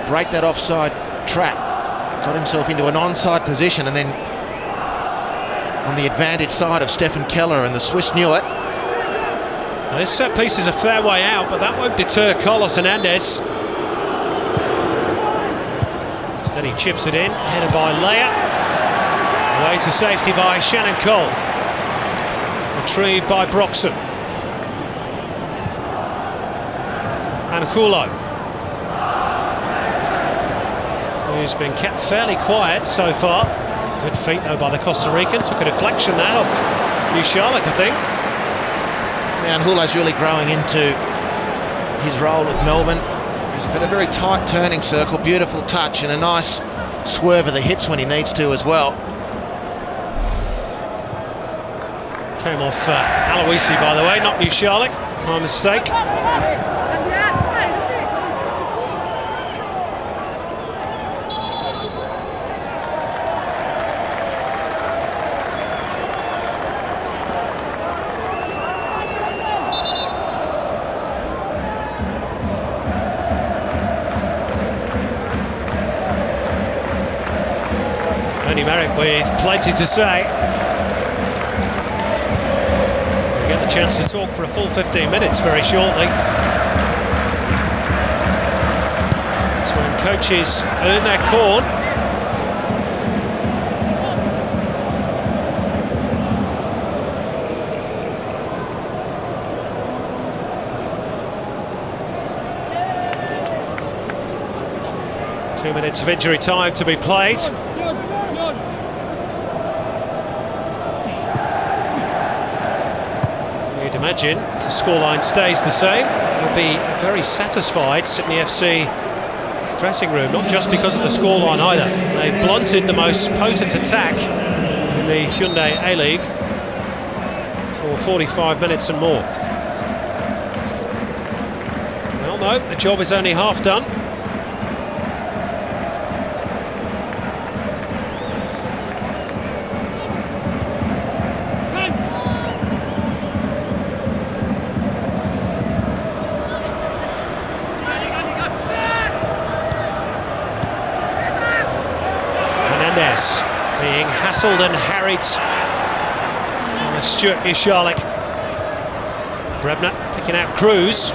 break that offside trap. Got himself into an onside position, and then on the advantage side of Stephen Keller, and the Swiss knew it. Now, this set piece is a fair way out, but that won't deter Carlos Hernandez. Instead he chips it in, headed by Leia. Away to safety by Shannon Cole. Retrieved by Broxham. And Hulo, who's been kept fairly quiet so far. Good feet though by the Costa Rican. Took a deflection that off New Charlotte, I think. Yeah, and Hulo's really growing into his role with Melbourne. He's got a very tight turning circle, beautiful touch, and a nice swerve of the hips when he needs to as well. Came off Aloisi, by the way, not New Charlotte. My mistake. Tony Merrick with plenty to say. Get the chance to talk for a full 15 minutes very shortly. It's when coaches earn their corn. 2 minutes of injury time to be played. You'd imagine if the scoreline stays the same, you'll be very satisfied. Sydney FC dressing room, not just because of the scoreline either. They blunted the most potent attack in the Hyundai A-League for 45 minutes and more. Well, no, the job is only half done. Being hassled and harried by Stuart Yashalik. Brebner picking out Cruz.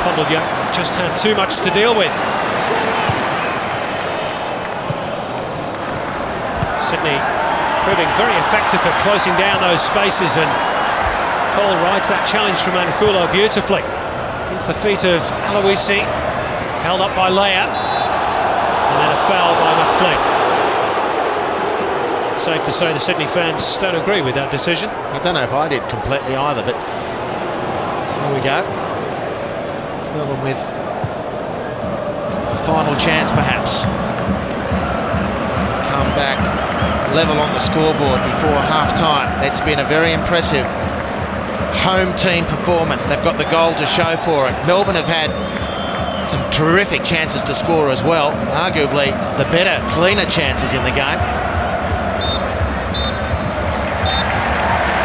Podolja just had too much to deal with. Sydney proving very effective at closing down those spaces, and Cole rides that challenge from Angulo beautifully into the feet of Aloisi. Held up by Leia, and then a foul by McFlynn. Safe to say the Sydney fans don't agree with that decision. I don't know if I did completely either, but there we go. Melbourne with a final chance perhaps. Come back level on the scoreboard before half-time. It's been a very impressive home team performance. They've got the goal to show for it. Melbourne have had some terrific chances to score as well, arguably the better, cleaner chances in the game.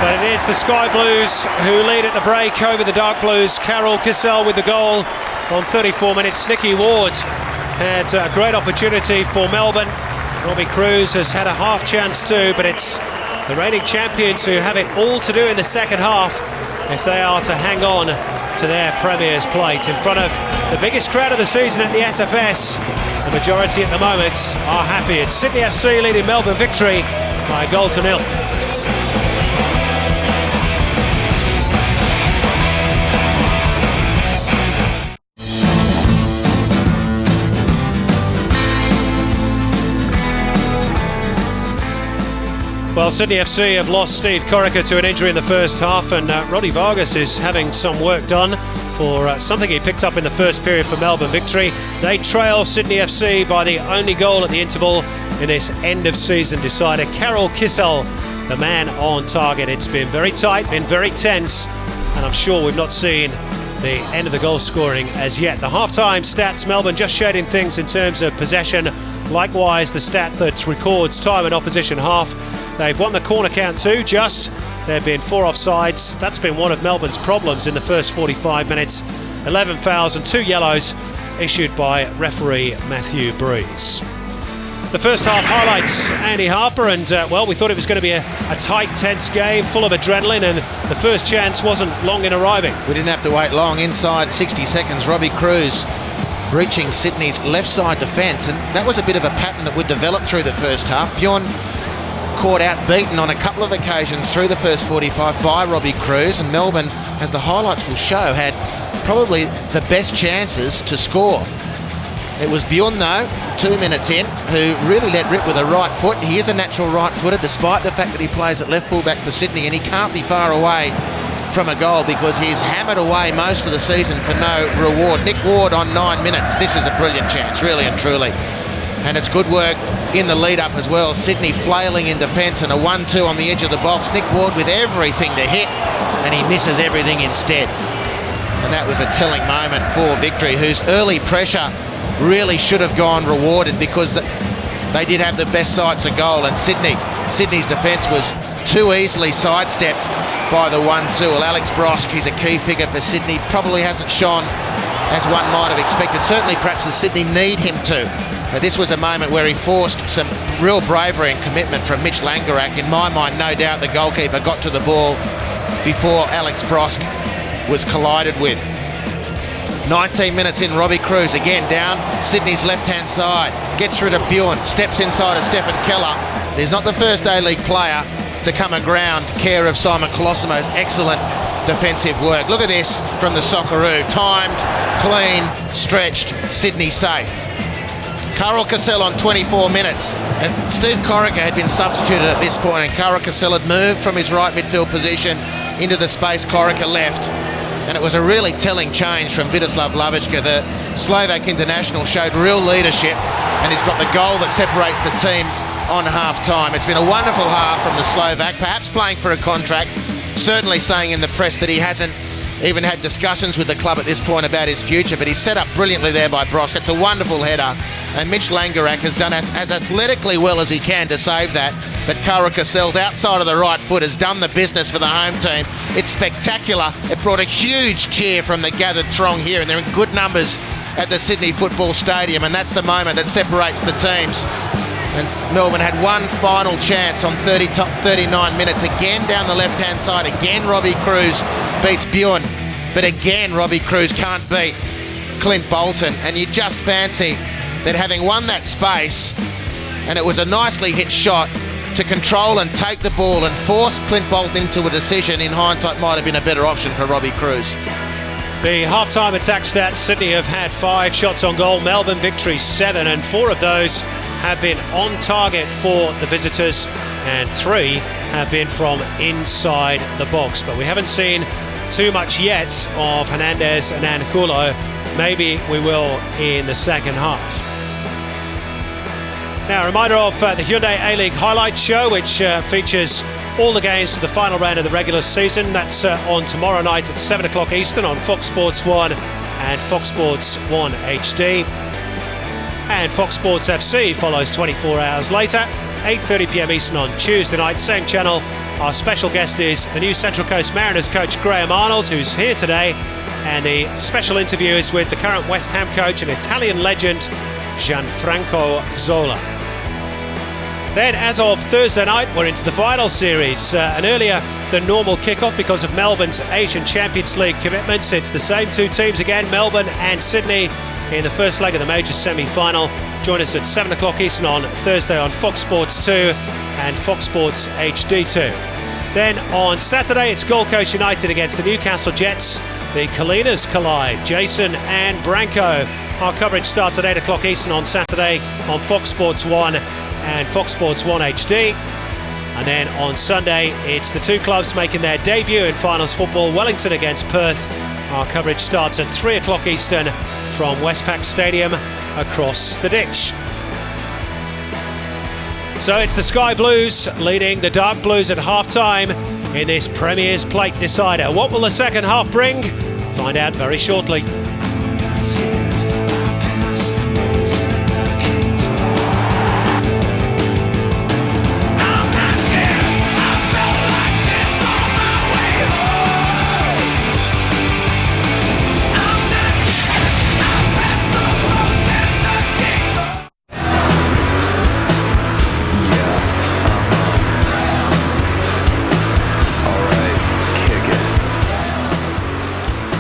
But it is the Sky Blues who lead at the break over the Dark Blues. Carol Kissel with the goal on 34 minutes. Nicky Ward had a great opportunity for Melbourne. Robbie Cruz has had a half chance too, but it's the reigning champions who have it all to do in the second half if they are to hang on to their Premier's plate in front of the biggest crowd of the season at the SFS. The majority at the moment are happy. It's Sydney FC leading Melbourne victory by 1-0. Well, Sydney FC have lost Steve Corica to an injury in the first half, and Roddy Vargas is having some work done for something he picked up in the first period for Melbourne victory. They trail Sydney FC by the only goal at the interval in this end-of-season decider. Carol Kissel, the man on target. It's been very tight, been very tense, and I'm sure we've not seen the end of the goal scoring as yet. The half-time stats, Melbourne just shading things in terms of possession. Likewise, the stat that records time in opposition half. They've won the corner count too, just. There have been 4 offsides. That's been one of Melbourne's problems in the first 45 minutes. 11 fouls and 2 yellows issued by referee Matthew Breeze. The first half highlights Andy Harper, and well, we thought it was going to be a tight, tense game full of adrenaline, and the first chance wasn't long in arriving. We didn't have to wait long. Inside 60 seconds, Robbie Cruz breaching Sydney's left side defence, and that was a bit of a pattern that would develop through the first half. Bjorn caught out beaten on a couple of occasions through the first 45 by Robbie Cruz, and Melbourne, as the highlights will show, had probably the best chances to score. It was Bjorn, though, 2 minutes in, who really let rip with a right foot. He is a natural right-footer, despite the fact that he plays at left full-back for Sydney, and he can't be far away from a goal because he's hammered away most of the season for no reward. Nick Ward on 9 minutes. This is a brilliant chance, really and truly. And it's good work in the lead-up as well. Sydney flailing in defence, and a 1-2 on the edge of the box. Nick Ward with everything to hit, and he misses everything instead. And that was a telling moment for Victory, whose early pressure really should have gone rewarded, because they did have the best sights of goal, and Sydney's defence was too easily sidestepped by the 1-2. Well, Alex Brosk, he's a key figure for Sydney, probably hasn't shone as one might have expected. Certainly perhaps the Sydney need him to. But this was a moment where he forced some real bravery and commitment from Mitch Langerak. In my mind, no doubt the goalkeeper got to the ball before Alex Brosk was collided with. 19 minutes in, Robbie Cruz again down Sydney's left-hand side. Gets through to Bjorn, steps inside of Stephen Keller. He's not the first A-League player to come aground care of Simon Colosimo's excellent defensive work. Look at this from the Socceroo. Timed, clean, stretched, Sydney safe. Carl Cassell on 24 minutes. And Steve Corica had been substituted at this point, and Carl Cassell had moved from his right midfield position into the space Corica left. And it was a really telling change from Vidislav Lavička. The Slovak international showed real leadership, and he's got the goal that separates the teams on half-time. It's been a wonderful half from the Slovak, perhaps playing for a contract, certainly saying in the press that he hasn't even had discussions with the club at this point about his future, but he's set up brilliantly there by Brosk. It's a wonderful header, and Mitch Langerak has done it as athletically well as he can to save that. But Carl Cassell's outside of the right foot has done the business for the home team. It's spectacular. It brought a huge cheer from the gathered throng here, and they're in good numbers at the Sydney Football Stadium, and that's the moment that separates the teams. And Melbourne had one final chance on 39 minutes. Again down the left-hand side. Again Robbie Cruz beats Bjorn. But again Robbie Cruz can't beat Clint Bolton. And you just fancy that having won that space, and it was a nicely hit shot, to control and take the ball and force Clint Bolton into a decision, in hindsight might have been a better option for Robbie Cruz. The half-time attack stats: Sydney have had 5 shots on goal, Melbourne victory 7, and 4 of those have been on target for the visitors, and 3 have been from inside the box. But we haven't seen too much yet of Hernandez and Angulo. Maybe we will in the second half. Now, a reminder of the Hyundai A-League Highlights Show, which features all the games for the final round of the regular season. That's on tomorrow night at 7 o'clock Eastern on Fox Sports 1 and Fox Sports 1 HD. And Fox Sports FC follows 24 hours later, 8:30 p.m. Eastern on Tuesday night, same channel. Our special guest is the new Central Coast Mariners coach Graham Arnold, who's here today, and the special interview is with the current West Ham coach and Italian legend Gianfranco Zola. Then, as of Thursday night, we're into the final series. An earlier than normal kickoff because of Melbourne's Asian Champions League commitments. It's the same 2 teams again, Melbourne and Sydney, in the first leg of the major semi-final. Join us at 7 o'clock Eastern on Thursday on Fox Sports 2 and Fox Sports HD2. Then on Saturday, it's Gold Coast United against the Newcastle Jets. The Colinas collide, Jason and Branko. Our coverage starts at 8 o'clock Eastern on Saturday on Fox Sports 1 and Fox Sports 1 HD. And then on Sunday, it's the 2 clubs making their debut in finals football, Wellington against Perth. Our coverage starts at 3 o'clock Eastern from Westpac Stadium across the ditch. So it's the Sky Blues leading the Dark Blues at half-time in this Premier's Plate decider. What will the second half bring? Find out very shortly.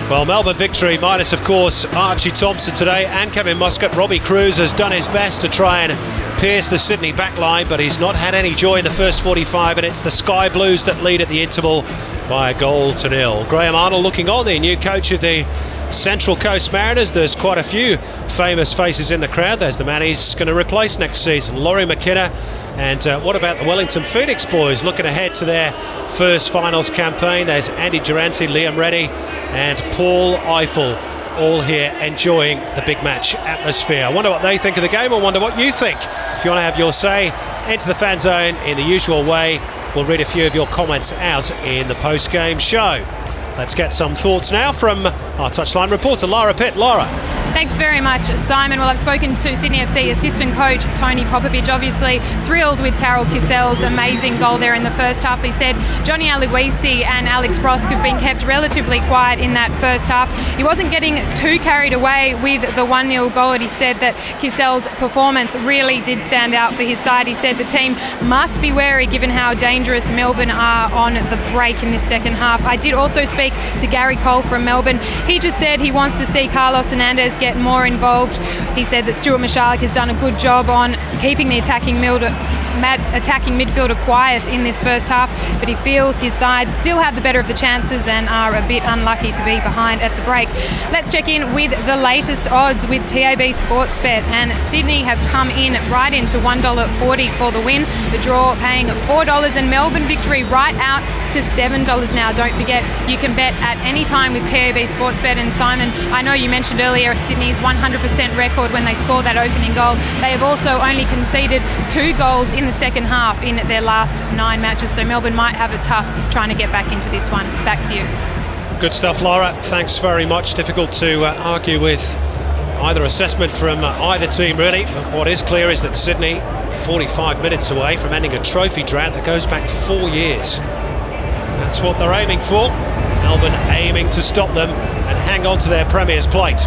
Well, Melbourne victory minus, of course, Archie Thompson today and Kevin Muscat. Robbie Cruz has done his best to try and pierce the Sydney backline, but he's not had any joy in the first 45, and it's the Sky Blues that lead at the interval by 1-0. Graham Arnold looking on, the new coach of the Central Coast Mariners. There's quite a few famous faces in the crowd. There's the man he's going to replace next season, Laurie McKenna. And what about the Wellington Phoenix boys looking ahead to their first finals campaign? There's Andy Durante, Liam Reddy and Paul Eiffel, all here enjoying the big match atmosphere. I wonder what they think of the game. I wonder what you think. If you want to have your say, enter the fan zone in the usual way. We'll read a few of your comments out in the post-game show. Let's get some thoughts now from our touchline reporter, Lara Pitt. Lara. Thanks very much, Simon. Well, I've spoken to Sydney FC assistant coach Tony Popovic, obviously thrilled with Carol Cassell's amazing goal there in the first half. He said Johnny Aloisi and Alex Brosk have been kept relatively quiet in that first half. He wasn't getting too carried away with the 1-0 goal, and he said that Cassell's performance really did stand out for his side. He said the team must be wary given how dangerous Melbourne are on the break in this second half. I did also speak to Gary Cole from Melbourne. He just said he wants to see Carlos Hernandez get more involved. He said that Stuart Michalik has done a good job on keeping the attacking attacking midfielder quiet in this first half, but he feels his side still have the better of the chances and are a bit unlucky to be behind at the break. Let's check in with the latest odds with TAB Sportsbet, and Sydney have come in right into $1.40 for the win. The draw paying $4 and Melbourne victory right out to $7 now. Don't forget, you can bet at any time with TAB Sportsbet. And Simon, I know you mentioned earlier Sydney's 100% record when they score that opening goal. They have also only conceded 2 goals in the second half in their last 9 matches, so Melbourne might have it tough trying to get back into this one. Back to you. Good stuff, Laura. Thanks very much. Difficult to argue with either assessment from either team, really. But what is clear is that Sydney, 45 minutes away from ending a trophy drought that goes back 4 years. That's what they're aiming for. Melbourne aiming to stop them and hang on to their Premier's plate.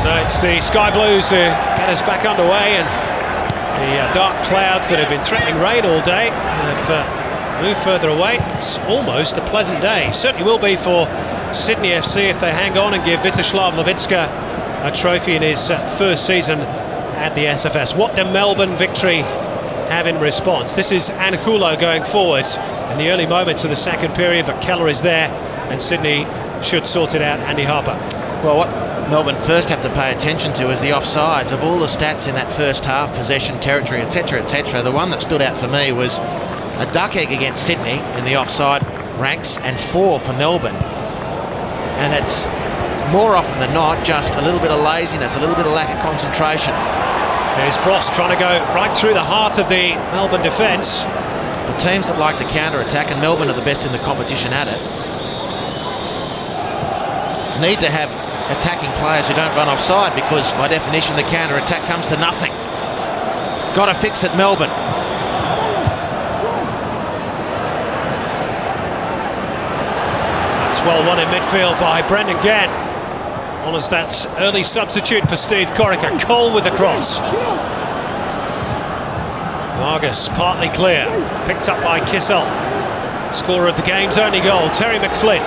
So it's the Sky Blues who get us back underway, and the dark clouds that have been threatening rain all day have moved further away. It's almost a pleasant day. Certainly will be for Sydney FC if they hang on and give Vitoslav Levitska a trophy in his first season at the SFS. What the Melbourne victory have in response? This is Angulo going forwards in the early moments of the second period, but Keller is there and Sydney should sort it out. Andy Harper. Well, what Melbourne first have to pay attention to is the offsides. Of all the stats in that first half, possession, territory, etc., the one that stood out for me was a duck egg against Sydney in the offside ranks and 4 for Melbourne. And it's more often than not just a little bit of laziness, a little bit of lack of concentration. There's Bross trying to go right through the heart of the Melbourne defence. The teams that like to counter-attack, and Melbourne are the best in the competition at it, need to have attacking players who don't run offside, because by definition the counter-attack comes to nothing. Got to fix it, Melbourne. That's well won in midfield by Brendan Gann. On as that early substitute for Steve Corica. Cole with the cross. Vargas partly clear. Picked up by Kissel. Scorer of the game's only goal, Terry McFlynn.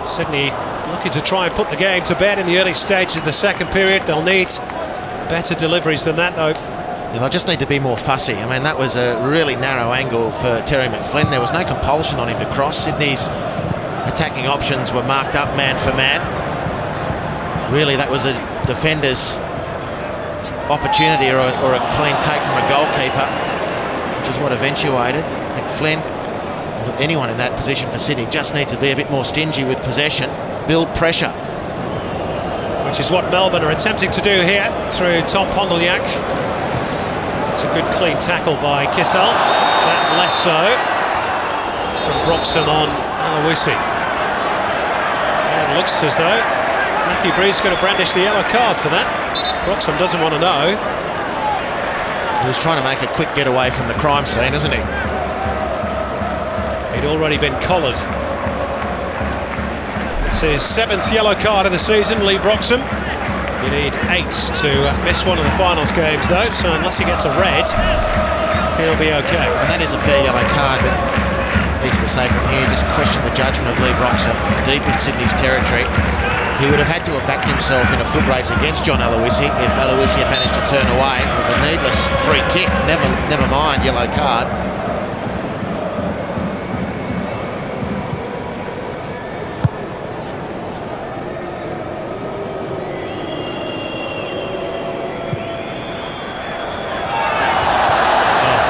Sydney looking to try and put the game to bed in the early stages of the second period. They'll need better deliveries than that, though. They'll just need to be more fussy. I mean, that was a really narrow angle for Terry McFlynn. There was no compulsion on him to cross. Sydney's attacking options were marked up man for man. Really, that was a defender's opportunity or a clean take from a goalkeeper, which is what eventuated. McFlynn, or anyone in that position for Sydney, just need to be a bit more stingy with possession, build pressure. Which is what Melbourne are attempting to do here through Tom Pondoliak. It's a good clean tackle by Kissel. That less so from Broxham on Aloisi. It looks as though Matthew Breeze is going to brandish the yellow card for that. Broxham doesn't want to know. He was trying to make a quick getaway from the crime scene, isn't he? He'd already been collared. It's his 7th yellow card of the season, Lee Broxham. You need 8 to miss one of the finals games, though, so unless he gets a red, he'll be okay. And that is a fair yellow card, but easy to say from here, just question the judgment of Lee Broxham. Deep in Sydney's territory, he would have had to have backed himself in a foot race against John Aloisi if Aloisi had managed to turn away. It was a needless free kick, never mind yellow card.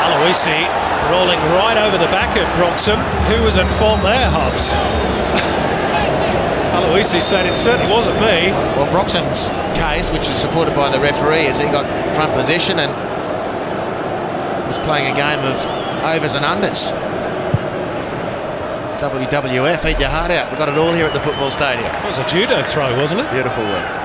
Aloisi rolling right over the back of Broxham. Who was at fault there, Hobbs? Aloisi said it certainly wasn't me. Well, Broxham's case, which is supported by the referee, is he got front position and was playing a game of overs and unders. WWF, eat your heart out. We've got it all here at the football stadium. It was a judo throw, wasn't it? Beautiful work.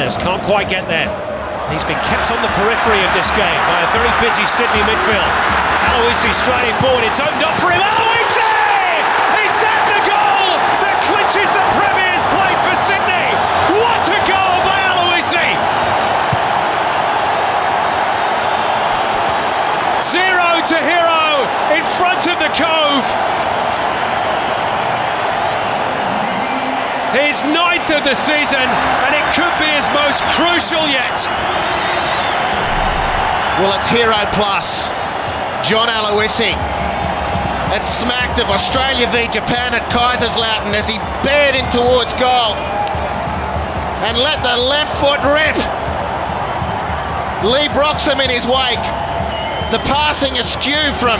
Can't quite get there. He's been kept on the periphery of this game by a very busy Sydney midfield. Aloisi striding forward, it's opened up for him. Aloisi! Is that the goal that clinches the Premier's plate for Sydney? What a goal by Aloisi! 0 to hero His 9th of the season, and it could be his most crucial yet. Well, it's hero plus. John Aloisi. It smacked of Australia v Japan at Kaiserslautern as he bared in towards goal and let the left foot rip. Lee Broxham in his wake. The passing askew from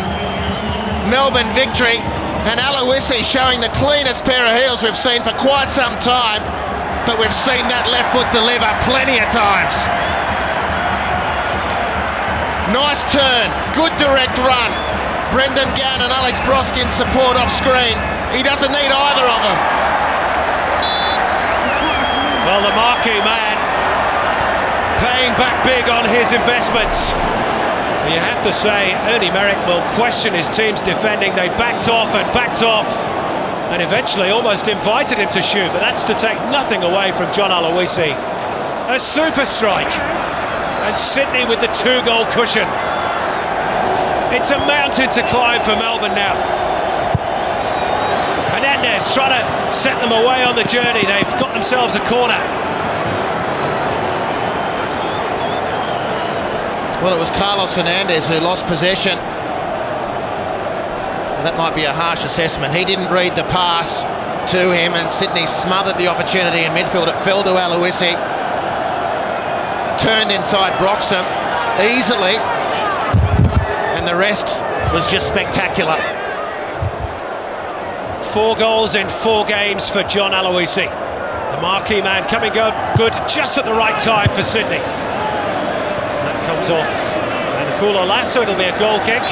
Melbourne Victory, and Aloisi showing the cleanest pair of heels we've seen for quite some time, but we've seen that left foot deliver plenty of times. Nice turn, good direct run. Brendan Gann and Alex Brosk in support off screen. He doesn't need either of them. Well, the marquee man paying back big on his investments. You have to say, Ernie Merrick will question his team's defending. They backed off and eventually almost invited him to shoot, but that's to take nothing away from John Aloisi. A super strike. And Sydney with the 2-goal cushion. It's a mountain to climb for Melbourne now. Hernandez trying to set them away on the journey. They've got themselves a corner. Well, it was Carlos Hernandez who lost possession. That might be a harsh assessment. He didn't read the pass to him, and Sydney smothered the opportunity in midfield. It fell to Aloisi. Turned inside Broxham easily, and the rest was just spectacular. 4 goals in 4 games for John Aloisi. The marquee man coming good just at the right time for Sydney. That comes off and Kula Lasso. It'll be a goal kick,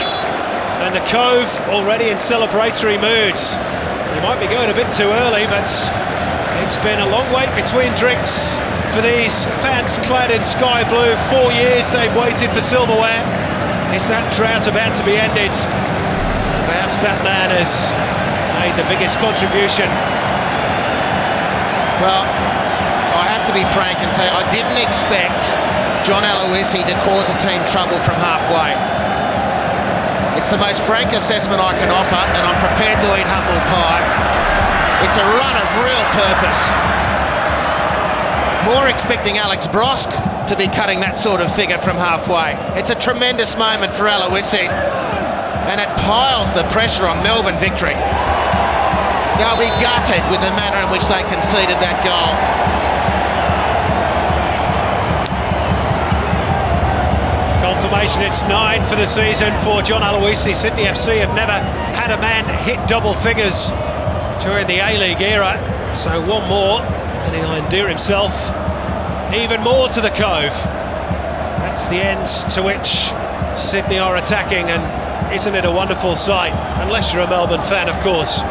and the Cove already in celebratory moods. They might be going a bit too early, but it's been a long wait between drinks for these fans clad in sky blue. 4 years they've waited for silverware. Is that drought about to be ended? Perhaps that man has made the biggest contribution. Well, I have to be frank and say I didn't expect John Aloisi to cause a team trouble from halfway. It's the most frank assessment I can offer, and I'm prepared to eat humble pie. It's a run of real purpose. More expecting Alex Brosk to be cutting that sort of figure from halfway. It's a tremendous moment for Aloisi, and it piles the pressure on Melbourne Victory. They'll be gutted with the manner in which they conceded that goal. Confirmation it's 9 for the season for John Aloisi. Sydney FC have never had a man hit double figures during the A-League era, so one more and he'll endear himself even more to the Cove. That's the end to which Sydney are attacking, and isn't it a wonderful sight? Unless you're a Melbourne fan, of course.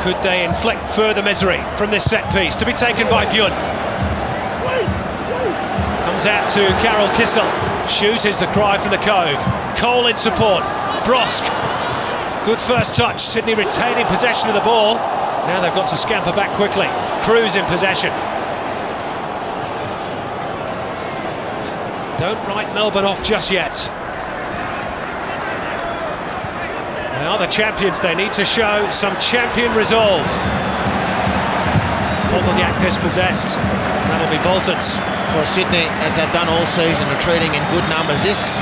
Could they inflict further misery from this set piece to be taken by Bjorn? Comes out to Carol Kissel. Shoot is the cry from the Cove. Cole in support. Brosk. Good first touch. Sydney retaining possession of the ball. Now they've got to scamper back quickly. Cruz in possession. Don't write Melbourne off just yet. They are the champions. They need to show some champion resolve. Kolboniak dispossessed. That'll be Bolton's. Well, Sydney, as they've done all season, retreating in good numbers. This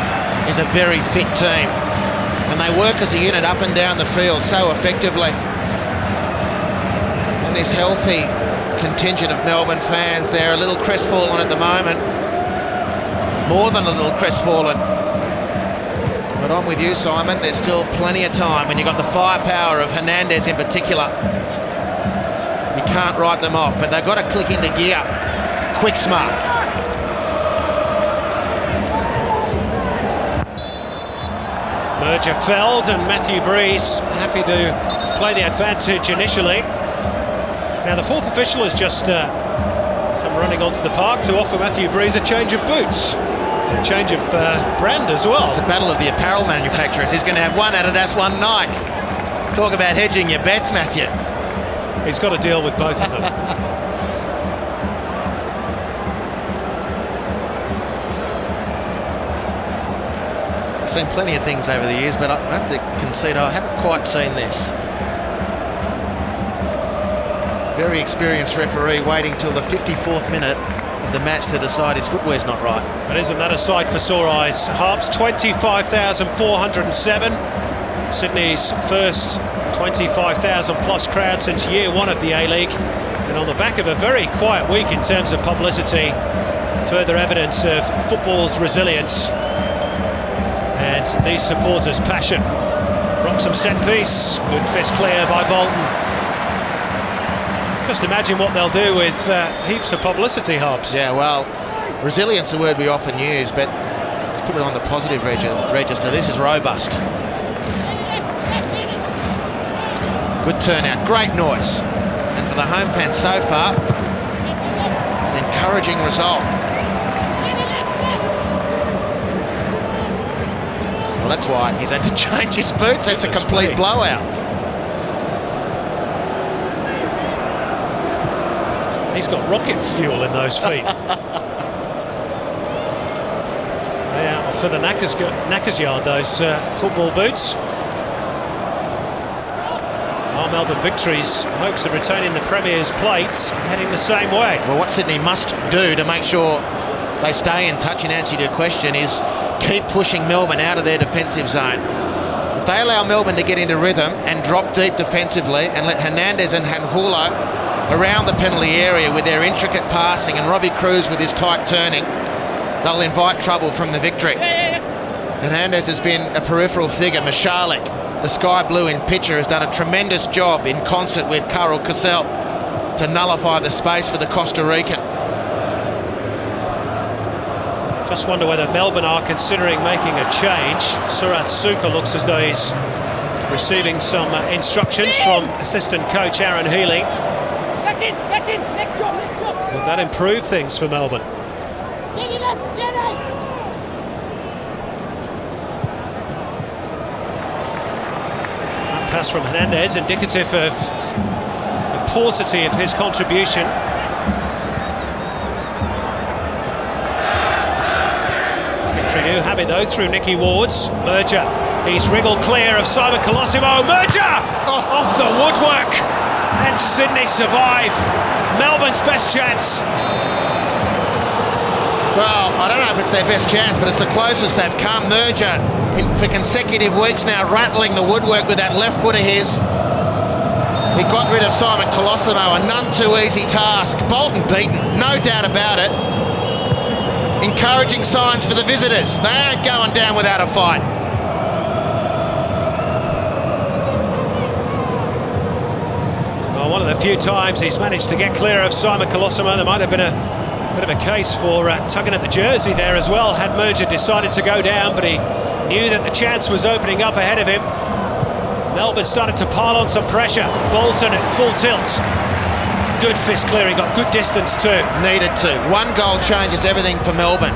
is a very fit team, and they work as a unit up and down the field so effectively. And this healthy contingent of Melbourne fans, they're a little crestfallen at the moment. More than a little crestfallen. But I'm with you, Simon. There's still plenty of time when you've got the firepower of Hernandez in particular. You can't write them off, but they've got to click into gear. Quick smart. Merger Feld and Matthew Breeze happy to play the advantage initially. Now the fourth official has just come running onto the park to offer Matthew Breeze a change of boots. A change of brand as well. It's a battle of the apparel manufacturers. He's going to have one Adidas, one Nike. Talk about hedging your bets, Matthew. He's got to deal with both of them. seen plenty of things over the years, but I have to concede I haven't quite seen this. Very experienced referee waiting till the 54th minute of the match to decide his footwear's not right. But isn't that a sight for sore eyes? Harps, 25,407. Sydney's first 25,000 plus crowd since year one of the A-League. And on the back of a very quiet week in terms of publicity, further evidence of football's resilience and these supporters' passion. Wroxham set piece, good fist clear by Bolton. Just imagine what they'll do with heaps of publicity, Hobbs. Yeah, well, resilience is a word we often use, but let's put it on the positive register. This is robust. Good turnout, great noise. And for the home fans so far, an encouraging result. Well, that's why he's had to change his boots. It's a complete blowout. He's got rocket fuel in those feet. Yeah, for the knackers yard, those football boots. Our Melbourne Victories hopes of retaining the Premier's plates heading the same way. Well, what Sydney must do to make sure they stay in touch, in answer to your question, is keep pushing Melbourne out of their defensive zone. If they allow Melbourne to get into rhythm and drop deep defensively and let Hernandez and Hanhulo around the penalty area with their intricate passing and Robbie Cruz with his tight turning, they'll invite trouble from the Victory. Hernandez has been a peripheral figure. Mashalik, the sky blue in picture, has done a tremendous job in concert with Carl Cassell to nullify the space for the Costa Rican. Just wonder whether Melbourne are considering making a change. Surat Suka looks as though he's receiving some instructions from assistant coach Aaron Healy. Back in, next job. Would that improve things for Melbourne? That pass from Hernandez, indicative of the paucity of his contribution. Do have it though through Nicky Ward's. Merger, he's wriggled clear of Simon Colosimo. Merger off the woodwork, and Sydney survive. Melbourne's best chance. Well, I don't know if it's their best chance, but it's the closest they've come. Merger for consecutive weeks now rattling the woodwork with that left foot of his. He got rid of Simon Colosimo, a none too easy task. Bolton beaten, no doubt about it. Encouraging signs for the visitors. They aren't going down without a fight. Well, one of the few times he's managed to get clear of Simon Colosimo, there might have been a bit of a case for tugging at the jersey there as well, had Merger decided to go down, but he knew that the chance was opening up ahead of him. Melbourne started to pile on some pressure. Bolton at full tilt. Good fist clearing, got good distance too. Needed to. One goal changes everything for Melbourne.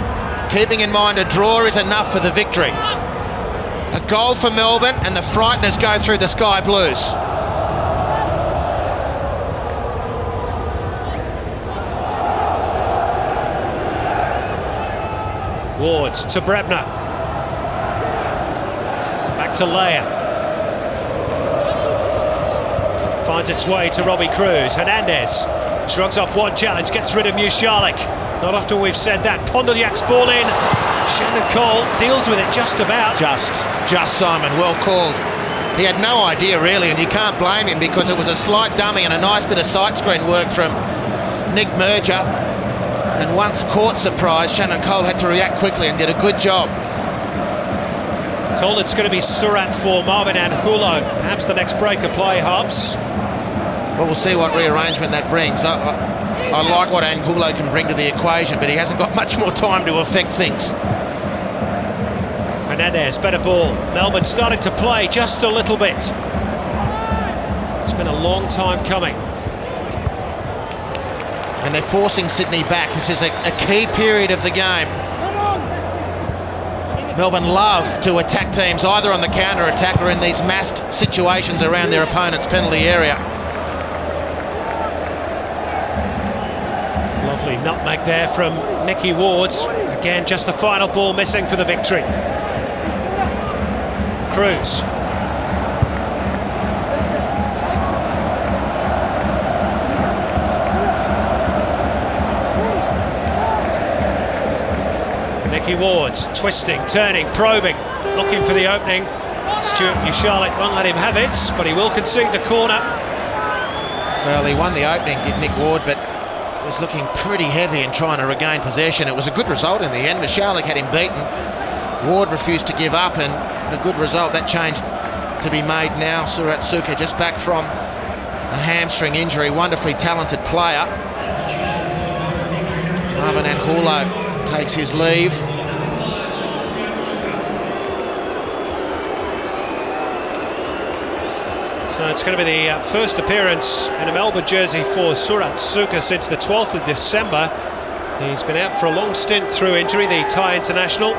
Keeping in mind a draw is enough for the Victory. A goal for Melbourne and the Frighteners go through the Sky Blues. Wards to Brebner. Back to Leia. Finds its way to Robbie Cruz. Hernandez shrugs off one challenge, gets rid of Mushalik. Not often we've said that. Pondyak's ball in. Shannon Cole deals with it just about. Just Simon, well called. He had no idea really, and you can't blame him because it was a slight dummy and a nice bit of sight screen work from Nick Merger. And once caught surprise, Shannon Cole had to react quickly and did a good job. Told it's going to be Surat for Marvin and Hulo. Perhaps the next break of play, Hobbs. Well, we'll see what rearrangement that brings. I like what Angulo can bring to the equation, but he hasn't got much more time to affect things. Hernandez, better ball. Melbourne started to play just a little bit. It's been a long time coming. And they're forcing Sydney back. This is a key period of the game. Melbourne love to attack teams either on the counter-attack or in these massed situations around their opponent's penalty area. Lovely nutmeg there from Nicky Wards. Again, just the final ball missing for the Victory. Cruz. Nicky Ward, twisting, turning, probing, looking for the opening. Stuart Charlotte won't let him have it, but he will concede the corner. Well, he won the opening, did Nick Ward, but was looking pretty heavy in trying to regain possession. It was a good result in the end. Michalek had him beaten. Ward refused to give up, and a good result. That change to be made now. Surat Suka just back from a hamstring injury. Wonderfully talented player. Marvin Angulo takes his leave. So it's going to be the first appearance in a Melbourne jersey for Surat Suka since the 12th of December. He's been out for a long stint through injury, the Thai international.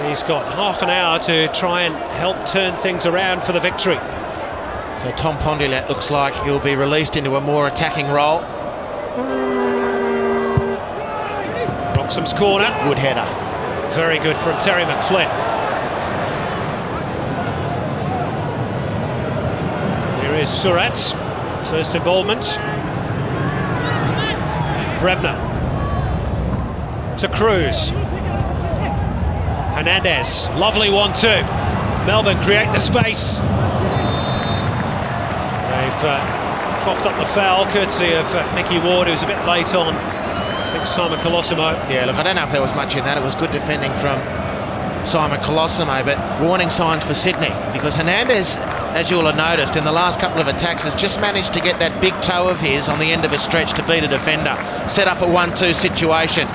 He's got half an hour to try and help turn things around for the victory. So Tom Ponduliak looks like he'll be released into a more attacking role. Roxham's corner. Good header. Very good from Terry McFlynn. Here is Surat. First involvement. Brebner. To Cruz. Hernandez. Lovely 1-2. Melbourne create the space. They've coughed up the foul courtesy of Nicky Ward, who's a bit late on. I think Simon Colosimo. Yeah, look, I don't know if there was much in that. It was good defending from Simon Colosimo, but warning signs for Sydney, because Hernandez, as you will have noticed, in the last couple of attacks has just managed to get that big toe of his on the end of a stretch to beat a defender, set up a 1-2 situation,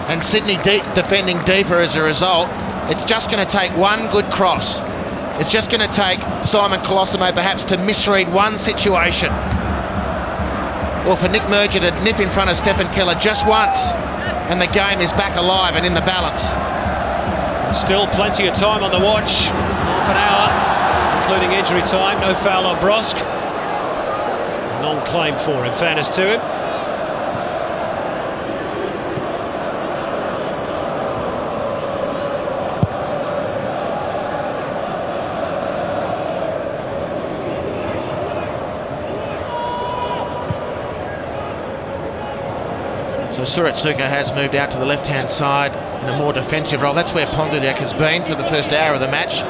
and Sydney defending deeper as a result. It's just going to take one good cross. It's just going to take Simon Colosimo perhaps to misread one situation, or for Nick Murger to nip in front of Stephen Keller just once, and the game is back alive and in the balance. Still plenty of time on the watch, half an hour, including injury time. No foul on Brosk. Non-claim for, in fairness to him. So Surat Suka has moved out to the left-hand side in a more defensive role. That's where Ponduliak has been for the first hour of the match.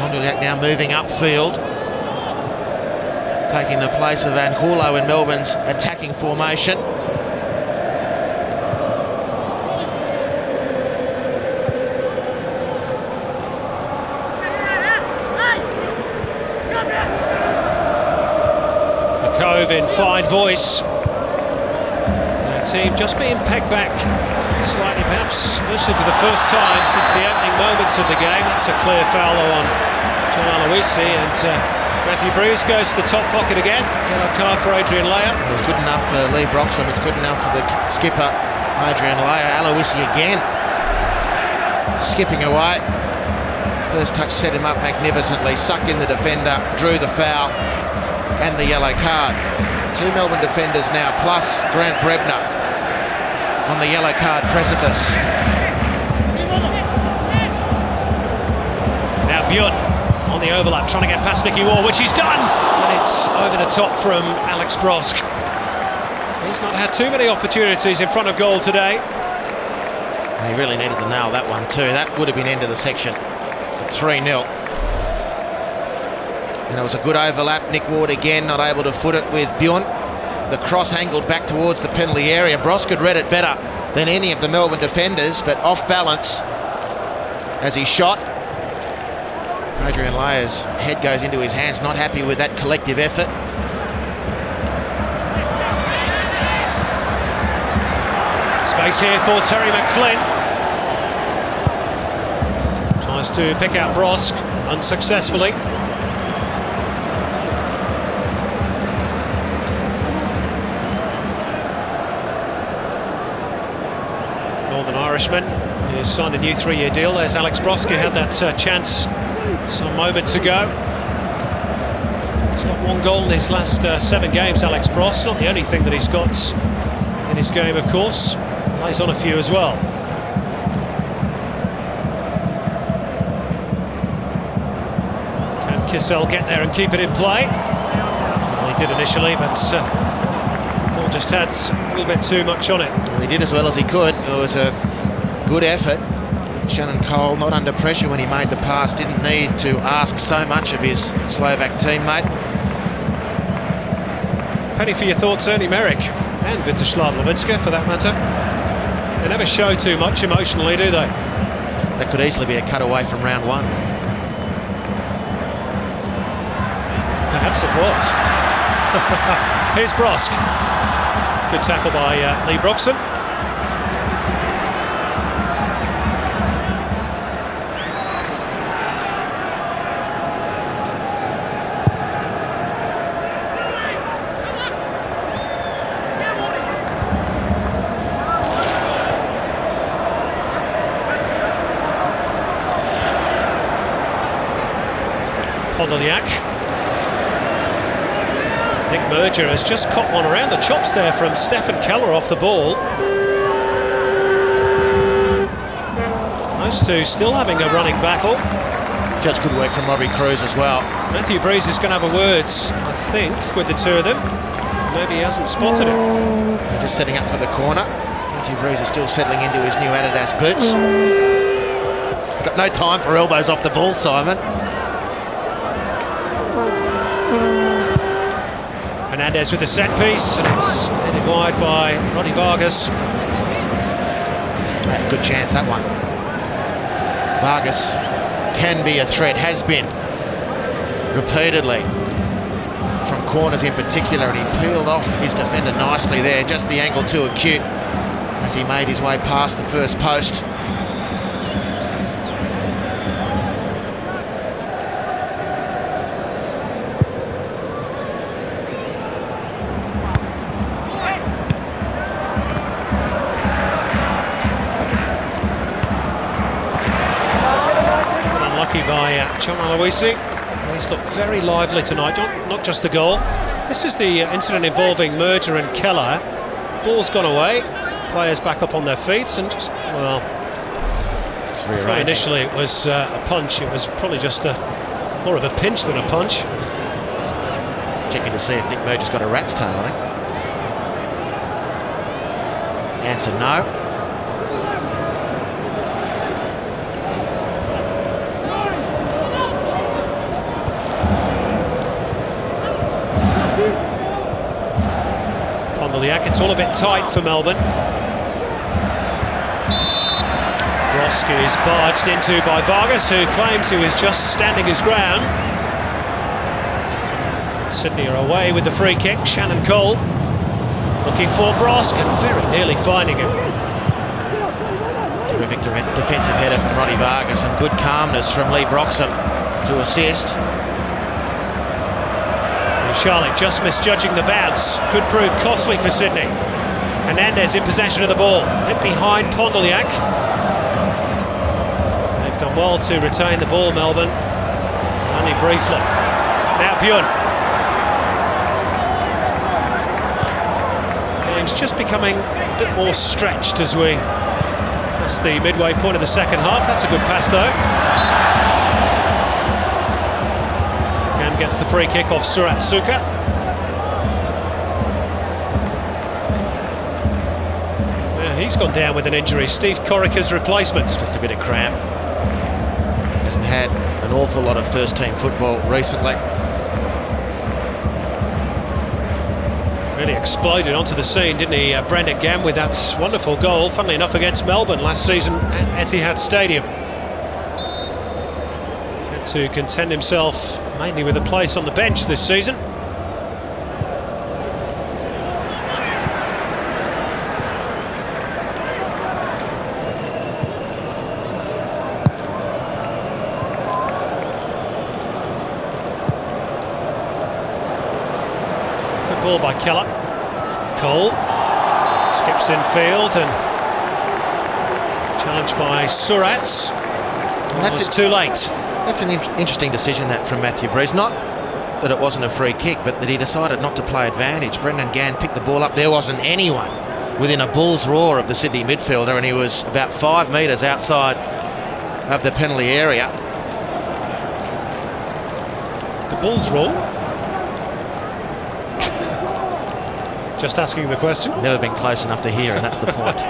Ponduliak now moving upfield, taking the place of Angulo in Melbourne's attacking formation. The Cove in fine voice. Team just being pegged back slightly, perhaps actually for the first time since the opening moments of the game. That's a clear foul on John Aloisi, and Matthew Bruce goes to the top pocket again. Yellow card for Adrian Leia. It's good enough for Lee Broxham. It's good enough for the skipper Adrian Leia. Aloisi again skipping away. First touch set him up magnificently, sucked in the defender, drew the foul and the yellow card. Two Melbourne defenders now, plus Grant Brebner on the yellow card precipice. Now Bjorn on the overlap, trying to get past Nicky Ward, which he's done, and it's over the top from Alex Brosk. He's not had too many opportunities in front of goal today. They really needed to nail that one too. That would have been end of the section at 3-0. And it was a good overlap. Nick Ward again not able to foot it with Bjorn. The cross angled back towards the penalty area. Brosk had read it better than any of the Melbourne defenders, but off balance as he shot. Adrian Leia's head goes into his hands, not happy with that collective effort. Space here for Terry McFlynn. Tries to pick out Brosk, unsuccessfully. Northern Irishman, who's signed a new 3-year deal. There's Alex Brosk, who had that chance some moments ago. He's got one goal in his last 7 games, Alex Brosk. Not the only thing that he's got in his game, of course. Plays on a few as well. Kissel get there and keep it in play. Well, he did initially, but ball just had a little bit too much on it. Well, he did as well as he could. It was a good effort. Shannon Cole not under pressure when he made the pass, didn't need to ask so much of his Slovak teammate. Penny for your thoughts, Ernie Merrick and Vitoslav Levitska for that matter. They never show too much emotionally, do they? That could easily be a cutaway from round one. Perhaps it was. Here's Brosk. Good tackle by Lee Broxham. Nick Merger has just caught one around the chops there from Stephen Keller off the ball. Those two still having a running battle. Just good work from Robbie Cruz as well. Matthew Breeze is going to have a word, I think, with the two of them. Maybe he hasn't spotted it. They're just setting up for the corner. Matthew Breeze is still settling into his new Adidas boots. Got no time for elbows off the ball, Simon. Hernandez with the set piece, and it's headed wide by Roddy Vargas. Good chance, that one. Vargas can be a threat, has been repeatedly from corners in particular, and he peeled off his defender nicely there. Just the angle too acute as he made his way past the first post. By John Aloisi. He's looked very lively tonight, not just the goal. This is the incident involving Merger and Keller. Ball's gone away, players back up on their feet, and just, well, initially it was a punch. It was probably just more of a pinch than a punch. Checking to see if Nick Merger's got a rat's tail, I think. Answer no. It's all a bit tight for Melbourne. Brosk is barged into by Vargas, who claims he was just standing his ground. Sydney are away with the free kick. Shannon Cole looking for Brosk and very nearly finding him. Terrific defensive header from Roddy Vargas and good calmness from Lee Broxham to assist. Charlotte just misjudging the bounce. Could prove costly for Sydney. Hernandez in possession of the ball. Hit behind Pondoliak. They've done well to retain the ball, Melbourne. Only briefly. Now Bjorn. Game's just becoming a bit more stretched as we pass the midway point of the second half. That's a good pass though. Gets the free kick off Surat Suka. Yeah, he's gone down with an injury. Steve Corica's replacement. Just a bit of cramp. Hasn't had an awful lot of first team football recently. Really exploded onto the scene, didn't he, Brendan Gamm, with that wonderful goal, funnily enough against Melbourne last season at Etihad Stadium. To contend himself mainly with a place on the bench this season. Good ball by Keller. Cole skips in field and challenged by Surats. That's too late. That's an interesting decision that from Matthew Breeze. Not that it wasn't a free kick, but that he decided not to play advantage. Brendan Gamm picked the ball up. There wasn't anyone within a bull's roar of the Sydney midfielder, and he was about 5 metres outside of the penalty area. the Bulls rule? Just asking the question. Never been close enough to hear, and that's the point.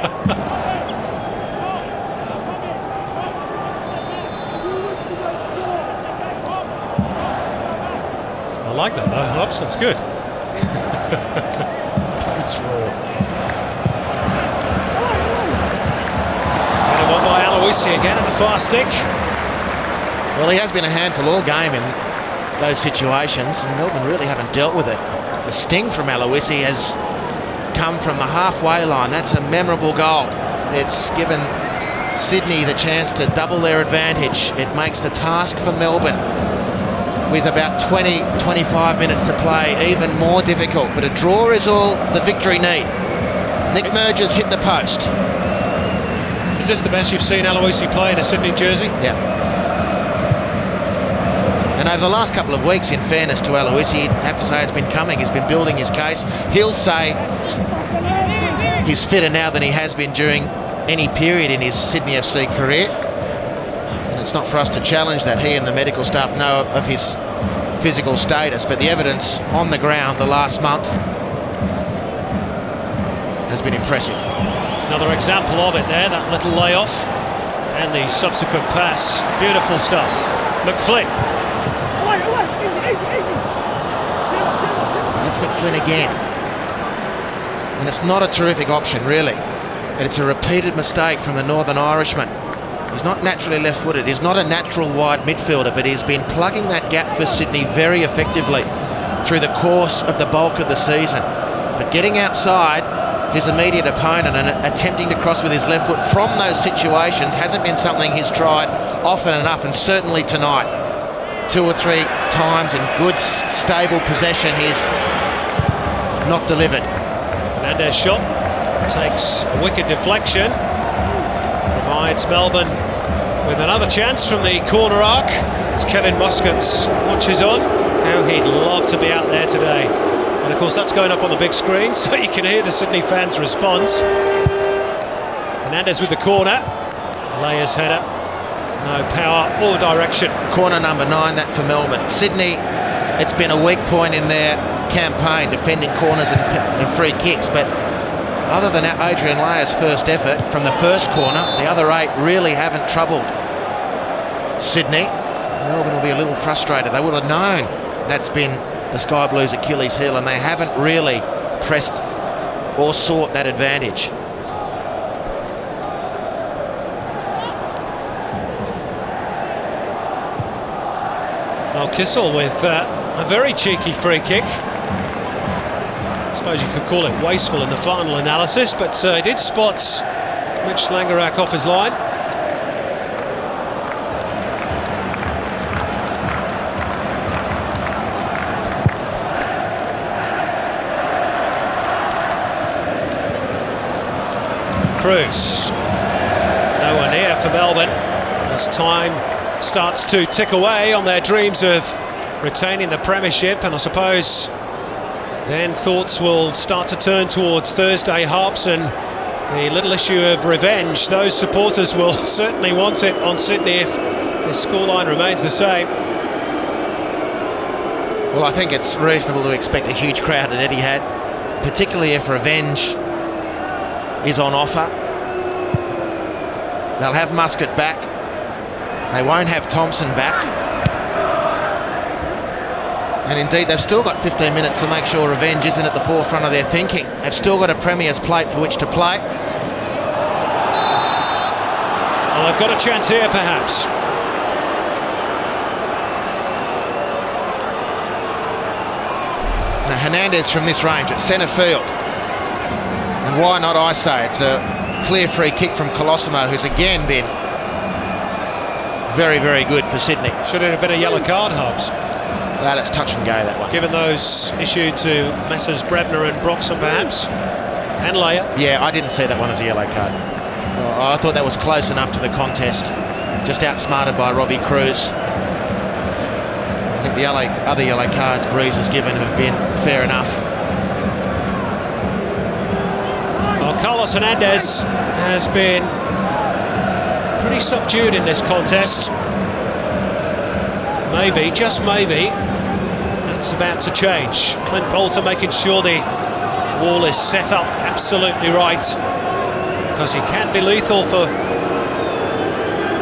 I like that though, Hobbs, that's good. It's raw. And one by Aloisi again at the far stick. Well, he has been a handful all game in those situations, and Melbourne really haven't dealt with it. The sting from Aloisi has come from the halfway line. That's a memorable goal. It's given Sydney the chance to double their advantage. It makes the task for Melbourne, with about 20-25 minutes to play, even more difficult. But a draw is all the victory need. Nick Merges hit the post. Is this the best you've seen Aloisi play in a Sydney jersey? Yeah. And over the last couple of weeks, in fairness to Aloisi, you'd have to say it's been coming. He's been building his case. He'll say he's fitter now than he has been during any period in his Sydney FC career. And it's not for us to challenge that. He and the medical staff know of his physical status, but the evidence on the ground the last month has been impressive. Another example of it there, that little layoff and the subsequent pass. Beautiful stuff. McFlynn. That's McFlynn again. And it's not a terrific option, really. And it's a repeated mistake from the Northern Irishman. He's not naturally left-footed. He's not a natural wide midfielder, but he's been plugging that gap for Sydney very effectively through the course of the bulk of the season. But getting outside his immediate opponent and attempting to cross with his left foot from those situations hasn't been something he's tried often enough, and certainly tonight. 2 or 3 times in good, stable possession, he's not delivered. Fernandez shot takes a wicked deflection, provides Melbourne with another chance from the corner arc. As Kevin Muscat's watches on, how he'd love to be out there today. And of course that's going up on the big screen, so you can hear the Sydney fans' response. Fernandez with the corner, Layers header, no power or direction. Corner number 9, that for Melbourne. Sydney, it's been a weak point in their campaign, defending corners and free kicks, but other than Adrian Layer's first effort from the first corner, the other 8 really haven't troubled Sydney. Melbourne will be a little frustrated. They will have known that's been the Sky Blues' Achilles heel, and they haven't really pressed or sought that advantage. Well, Kissel with a very cheeky free kick. I suppose you could call it wasteful in the final analysis, but he did spot Mitch Langerak off his line. Cruz, nowhere near for Melbourne as time starts to tick away on their dreams of retaining the premiership, and I suppose then thoughts will start to turn towards Thursday, Harps, and the little issue of revenge. Those supporters will certainly want it on Sydney if the scoreline remains the same. Well, I think it's reasonable to expect a huge crowd at Etihad, particularly if revenge is on offer. They'll have Muscat back. They won't have Thompson back. And indeed, they've still got 15 minutes to make sure revenge isn't at the forefront of their thinking. They've still got a Premier's plate for which to play. Well, they've got a chance here, perhaps. Now, Hernandez from this range at centre field. And why not, I say? It's a clear free kick from Colosimo, who's again been very, very good for Sydney. Should it have been a yellow card, Hobbs? Well, it's touch and go, that one. Given those issued to Messrs Brebner and Broxham, perhaps, and Layer. Yeah, I didn't see that one as a yellow card. Well, I thought that was close enough to the contest. Just outsmarted by Robbie Cruz. I think the other yellow cards Breeze has given have been fair enough. Well, Carlos Hernandez has been pretty subdued in this contest. Maybe, just maybe, That's about to change. Clint Bolton making sure the wall is set up absolutely right, because he can be lethal for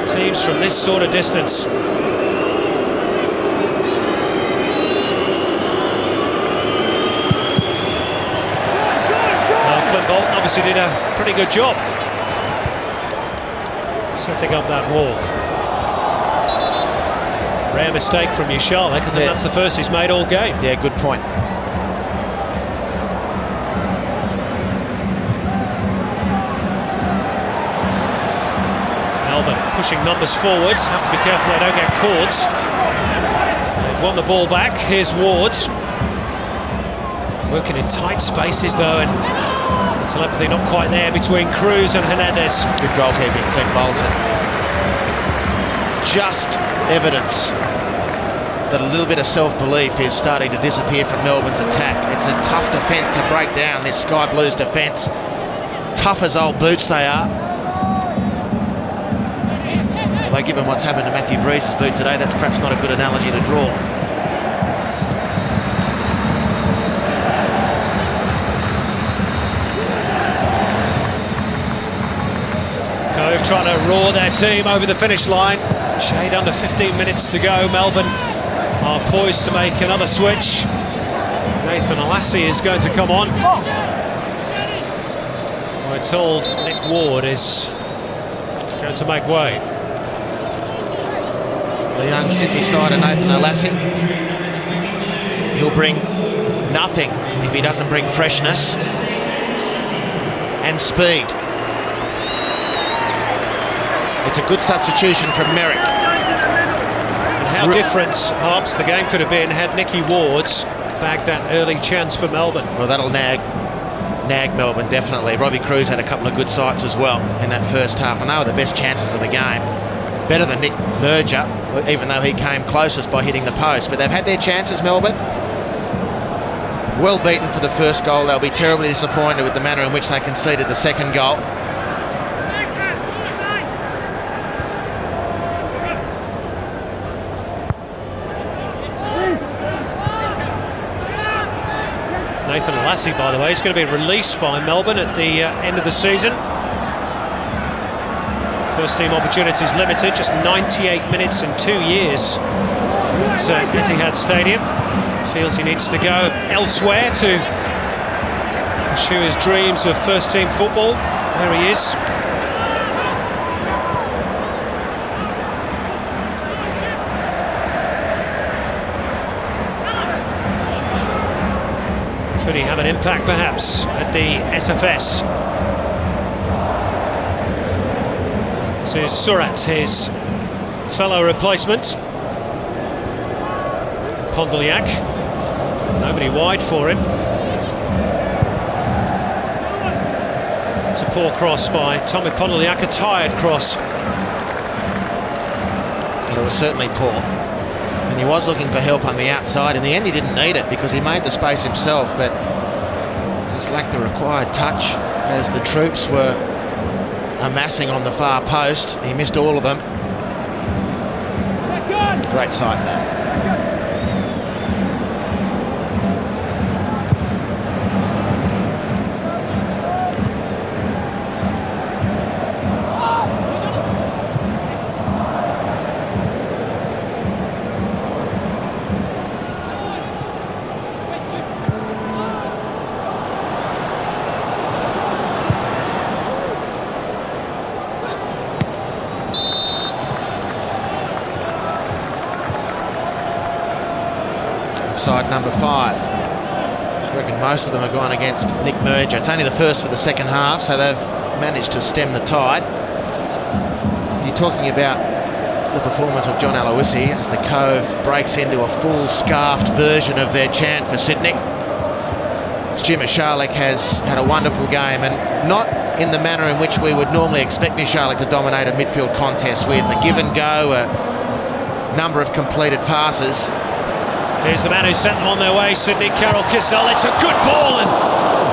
teams from this sort of distance. Clint Bolton obviously did a pretty good job setting up that wall. Rare mistake from Michalek. I think that's the first he's made all game. Yeah, good point. Melbourne pushing numbers forward. Have to be careful they don't get caught. They've won the ball back. Here's Ward. Working in tight spaces though, and telepathy not quite there between Cruz and Hernandez. Good goalkeeping, Clint Bolton. Just evidence that a little bit of self-belief is starting to disappear from Melbourne's attack. It's a tough defence to break down, this Sky Blues defence. Tough as old boots they are. Although given what's happened to Matthew Breeze's boot today, that's perhaps not a good analogy to draw. Cove trying to roar their team over the finish line. Shade under 15 minutes to go. Melbourne are poised to make another switch. Nathan Lassie is going to come on. We're told Nick Ward is going to make way. The young Sydney sider, Nathan Lassie. He'll bring nothing if he doesn't bring freshness and speed. It's a good substitution from Merrick. And how different, perhaps, the game could have been had Nicky Ward's bagged that early chance for Melbourne. Well, that'll nag Melbourne, definitely. Robbie Cruz had a couple of good sights as well in that first half, and they were the best chances of the game. Better than Nick Merger, even though he came closest by hitting the post. But they've had their chances, Melbourne. Well beaten for the first goal. They'll be terribly disappointed with the manner in which they conceded the second goal. Nathan Lassie, by the way, is going to be released by Melbourne at the end of the season. First team opportunities limited, just 98 minutes in 2 years at Etihad Stadium. Feels he needs to go elsewhere to pursue his dreams of first team football. There he is. Could he have an impact perhaps at the SFS? This is Surat, his fellow replacement. Pondoliak, nobody wide for him. It's a poor cross by Tommy Pondoliak, a tired cross. Well, it was certainly poor. And he was looking for help on the outside. In the end, he didn't need it because he made the space himself, but just lacked the required touch as the troops were amassing on the far post. He missed all of them. Great sight there. Side number 5. I reckon most of them have gone against Nick Merger. It's only the first for the second half, so they've managed to stem the tide. You're talking about the performance of John Aloisi as the Cove breaks into a full scarfed version of their chant for Sydney. Stu Michalek has had a wonderful game, and not in the manner in which we would normally expect Michalek to dominate a midfield contest with. A give and go, a number of completed passes. Here's the man who sent them on their way, Sydney, Carol Kissel. It's a good ball, and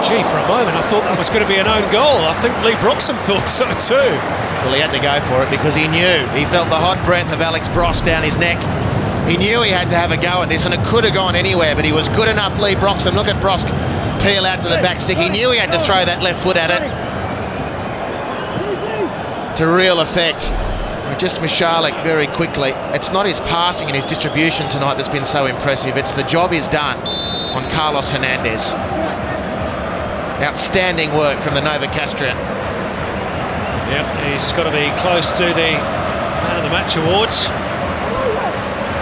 gee, for a moment I thought that was going to be an own goal. I think Lee Broxham thought so too. Well, he had to go for it because he knew. He felt the hot breath of Alex Bross down his neck He knew he had to have a go at this, and it could have gone anywhere, but he was good enough, Lee Broxham. Look at Brosk peel out to the back stick. He knew he had to throw that left foot at it to real effect. Just Michalek very quickly. It's not his passing and his distribution tonight that's been so impressive. It's the job he's done on Carlos Hernandez. Outstanding work from the Novocastrian. Yep, he's got to be close to the Man of the Match awards.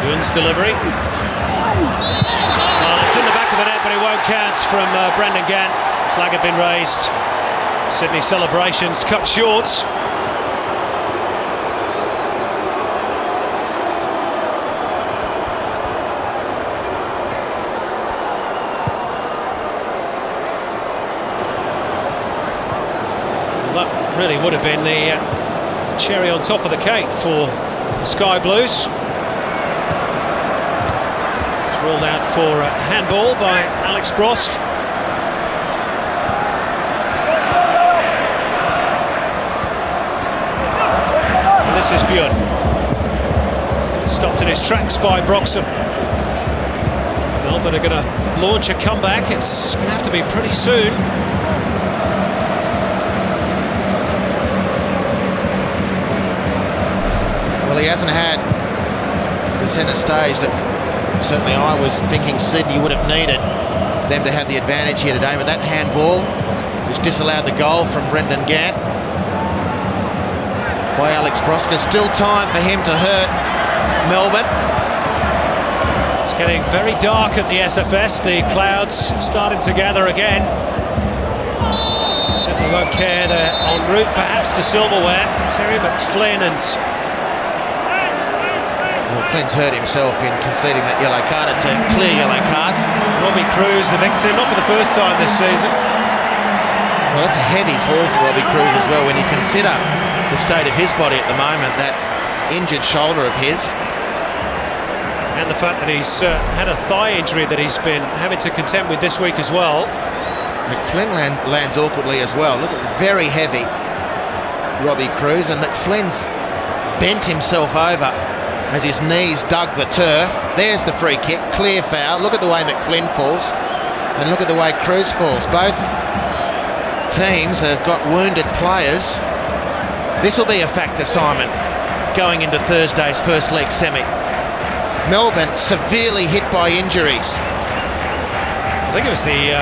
Gun's delivery. Well, it's in the back of the net, but it won't count from Brendan Gant. Flag had been raised. Sydney celebrations cut short. That really would have been the cherry on top of the cake for the Sky Blues. It's ruled out for handball by Alex Brosk. And this is Bjorn. Stopped in his tracks by Broxham. Melbourne are going to launch a comeback. It's going to have to be pretty soon. Well, he hasn't had the centre stage that certainly I was thinking Sydney would have needed for them to have the advantage here today. But that handball, which disallowed the goal from Brendan Gant by Alex Brosk, there's still time for him to hurt Melbourne. It's getting very dark at the SFS. The clouds starting to gather again. Sydney won't care. They're en route perhaps to silverware. Terry McFlynn and... Flynn's hurt himself in conceding that yellow card. It's a clear yellow card. Robbie Cruz, the victim, not for the first time this season. Well, that's a heavy fall for Robbie Cruz as well when you consider the state of his body at the moment, that injured shoulder of his. And the fact that he's had a thigh injury that he's been having to contend with this week as well. McFlynn lands awkwardly as well. Look at the very heavy Robbie Cruz, and McFlynn's bent himself over as his knees dug the turf. There's the free kick, clear foul. Look at the way McFlynn falls, and look at the way Cruz falls. Both teams have got wounded players. This will be a factor, Simon, going into Thursday's first leg semi. Melbourne severely hit by injuries. I think it was the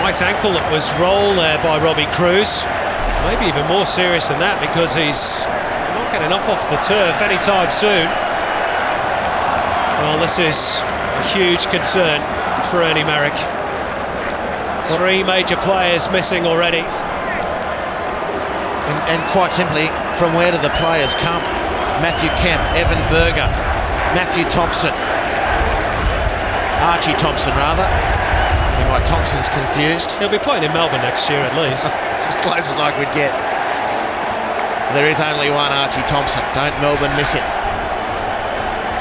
right ankle that was rolled there by Robbie Cruz. Maybe even more serious than that, because he's not getting up off the turf anytime soon. Well, this is a huge concern for Ernie Merrick. 3 major players missing already. And quite simply, from where do the players come? Matthew Kemp, Evan Berger, Matthew Thompson, Archie Thompson rather. My Thompson's confused. He'll be playing in Melbourne next year at least. It's as close as I could get. There is only one Archie Thompson. Don't Melbourne miss it.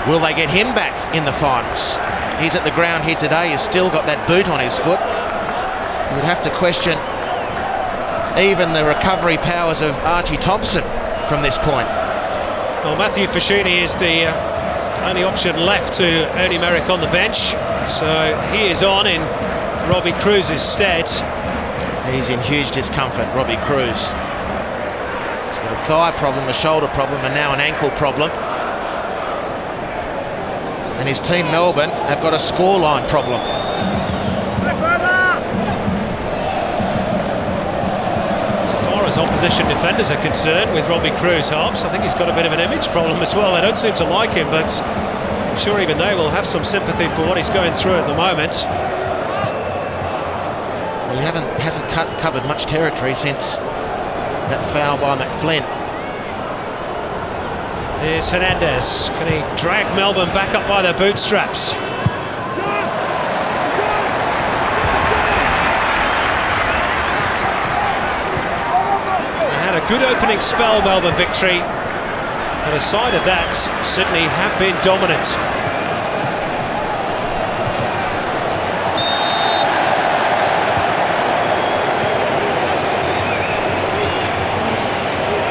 Will they get him back in the finals? He's at the ground here today. He's still got that boot on his foot. You would have to question even the recovery powers of Archie Thompson from this point. Well, Matthew Fashini is the only option left to Ernie Merrick on the bench. So he is on in Robbie Cruz's stead. He's in huge discomfort, Robbie Cruz. He's got a thigh problem, a shoulder problem, and now an ankle problem. And his team, Melbourne, have got a scoreline problem. So far as opposition defenders are concerned with Robbie Cruz halves, I think he's got a bit of an image problem as well. They don't seem to like him, but I'm sure even they will have some sympathy for what he's going through at the moment. Well, he hasn't covered much territory since that foul by McFlynn. Here's Hernandez. Can he drag Melbourne back up by their bootstraps? They had a good opening spell, Melbourne victory. But aside of that, Sydney have been dominant.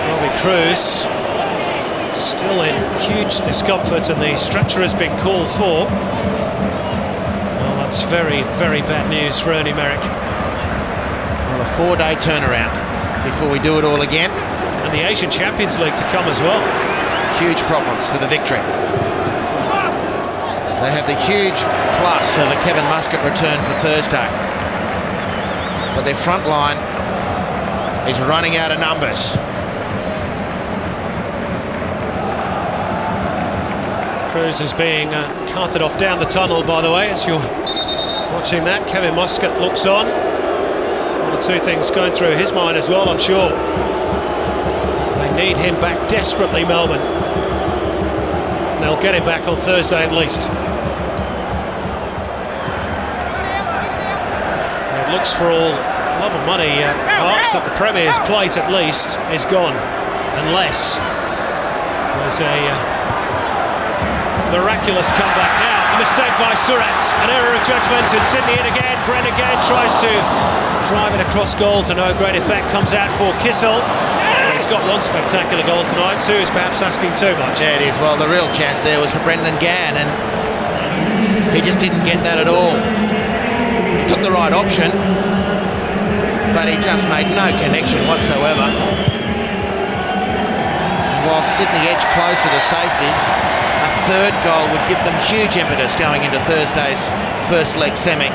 Robbie Cruz Still in huge discomfort, and the stretcher has been called for. Well, that's very, very bad news for Ernie Merrick. Well, a 4-day turnaround before we do it all again. And the Asian Champions League to come as well. Huge problems for the Victory. They have the huge plus of a Kevin Muscat return for Thursday. But their front line is running out of numbers. Cruz is being carted off down the tunnel, by the way, as you're watching that. Kevin Muscat looks on. One or two things going through his mind as well, I'm sure. They need him back desperately, Melbourne. They'll get him back on Thursday at least. It looks for all love of money, Marks, that the Premier's plate at least is gone, unless there's a miraculous comeback now. A mistake by Surratt, an error of judgment, and Sydney in again. Brent again tries to drive it across goal to no great effect. Comes out for Kissel. He's got one spectacular goal tonight. Two is perhaps asking too much. Yeah, it is. Well, the real chance there was for Brendan Gann, and he just didn't get that at all. He took the right option, but he just made no connection whatsoever. While Sydney edged closer to safety, a third goal would give them huge impetus going into Thursday's first leg semi.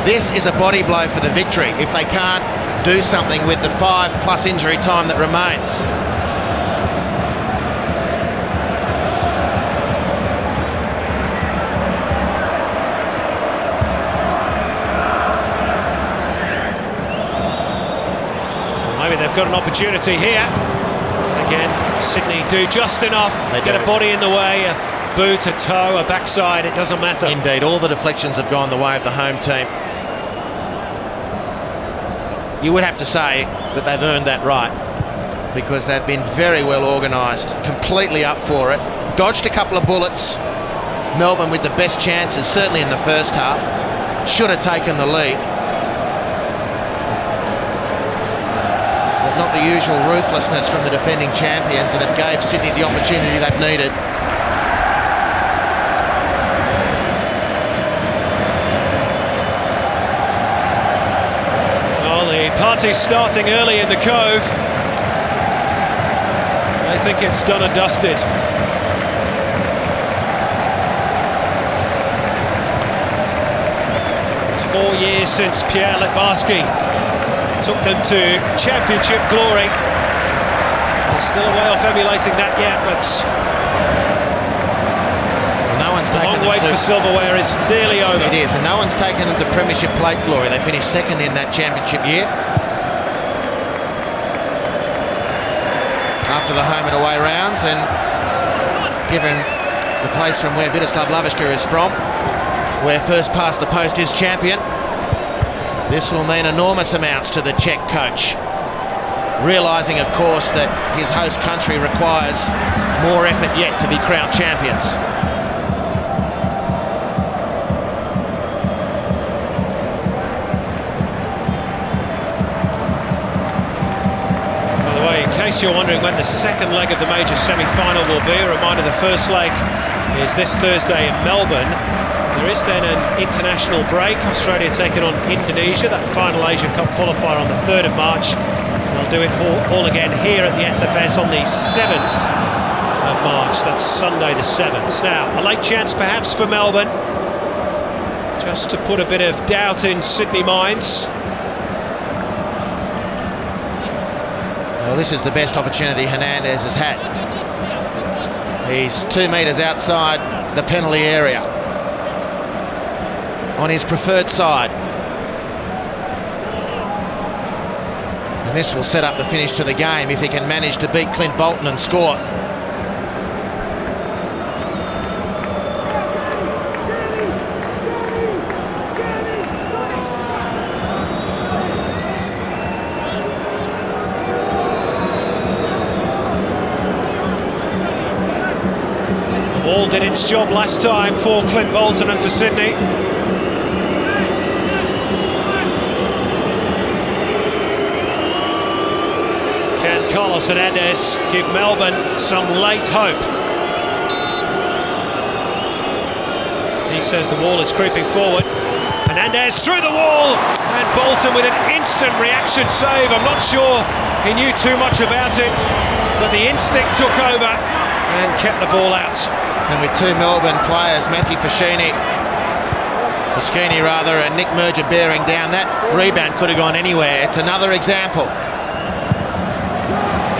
This is a body blow for the Victory if they can't do something with the 5+ injury time that remains. Well, maybe they've got an opportunity here. Again, Sydney do just enough. They get do. a body in the way, a boot, a toe, a backside, it doesn't matter. Indeed, all the deflections have gone the way of the home team. You would have to say that they've earned that right, because they've been very well organised, completely up for it. Dodged a couple of bullets. Melbourne with the best chances, certainly in the first half. Should have taken the lead. But not the usual ruthlessness from the defending champions, and it gave Sydney the opportunity they've needed. Party's starting early in the Cove. I think it's done and dusted. It's 4 years since Pierre Litbarski took them to championship glory. They're still a way off emulating that yet, but No one's the taken long them wait to... for silverware is nearly over. It is, and no one's taken them to Premiership plate glory. They finished second in that championship year. After the home and away rounds, and given the place from where Vidislav Lavishka is from, where first past the post is champion, this will mean enormous amounts to the Czech coach, realising of course that his host country requires more effort yet to be crowned champions. In case you're wondering when the second leg of the major semi-final will be, a reminder the first leg is this Thursday in Melbourne. There is then an international break. Australia taking on Indonesia, that final Asia Cup qualifier on the 3rd of March. They'll do it all again here at the SFS on the 7th of March. That's Sunday the 7th. Now, a late chance perhaps for Melbourne, just to put a bit of doubt in Sydney minds. Well, this is the best opportunity Hernandez has had. He's 2 metres outside the penalty area, on his preferred side. And this will set up the finish to the game if he can manage to beat Clint Bolton and score. Ball did its job last time for Clint Bolton and for Sydney. Ken Carlos Hernandez give Melbourne some late hope. He says the wall is creeping forward. Hernandez through the wall, and Bolton with an instant reaction save. I'm not sure he knew too much about it, but the instinct took over and kept the ball out. And with two Melbourne players, Matthew Foschini and Nick Merger bearing down, that rebound could have gone anywhere. It's another example.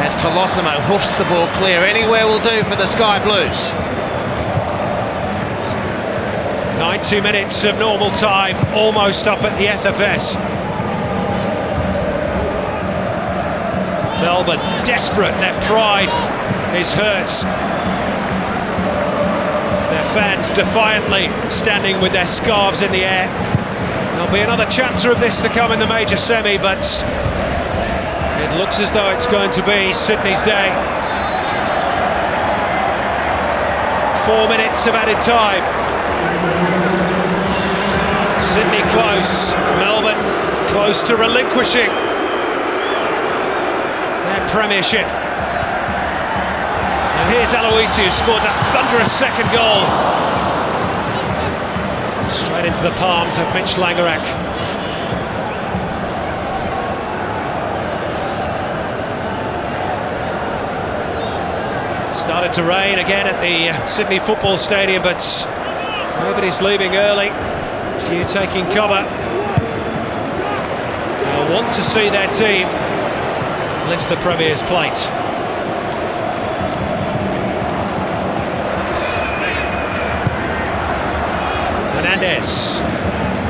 As Colosimo hoofs the ball clear, anywhere will do for the Sky Blues. 90 minutes of normal time, almost up at the SFS. Melbourne desperate, their pride is hurt. Their fans defiantly standing with their scarves in the air. There'll be another chapter of this to come in the major semi, but it looks as though it's going to be Sydney's day. 4 minutes of added time. Sydney close, Melbourne close to relinquishing their premiership. And here's Aloisi, who scored that thunderous second goal. Straight into the palms of Mitch Langerak. Started to rain again at the Sydney Football Stadium, but nobody's leaving early. A few taking cover. They'll want to see their team lift the Premier's plate. Hernandez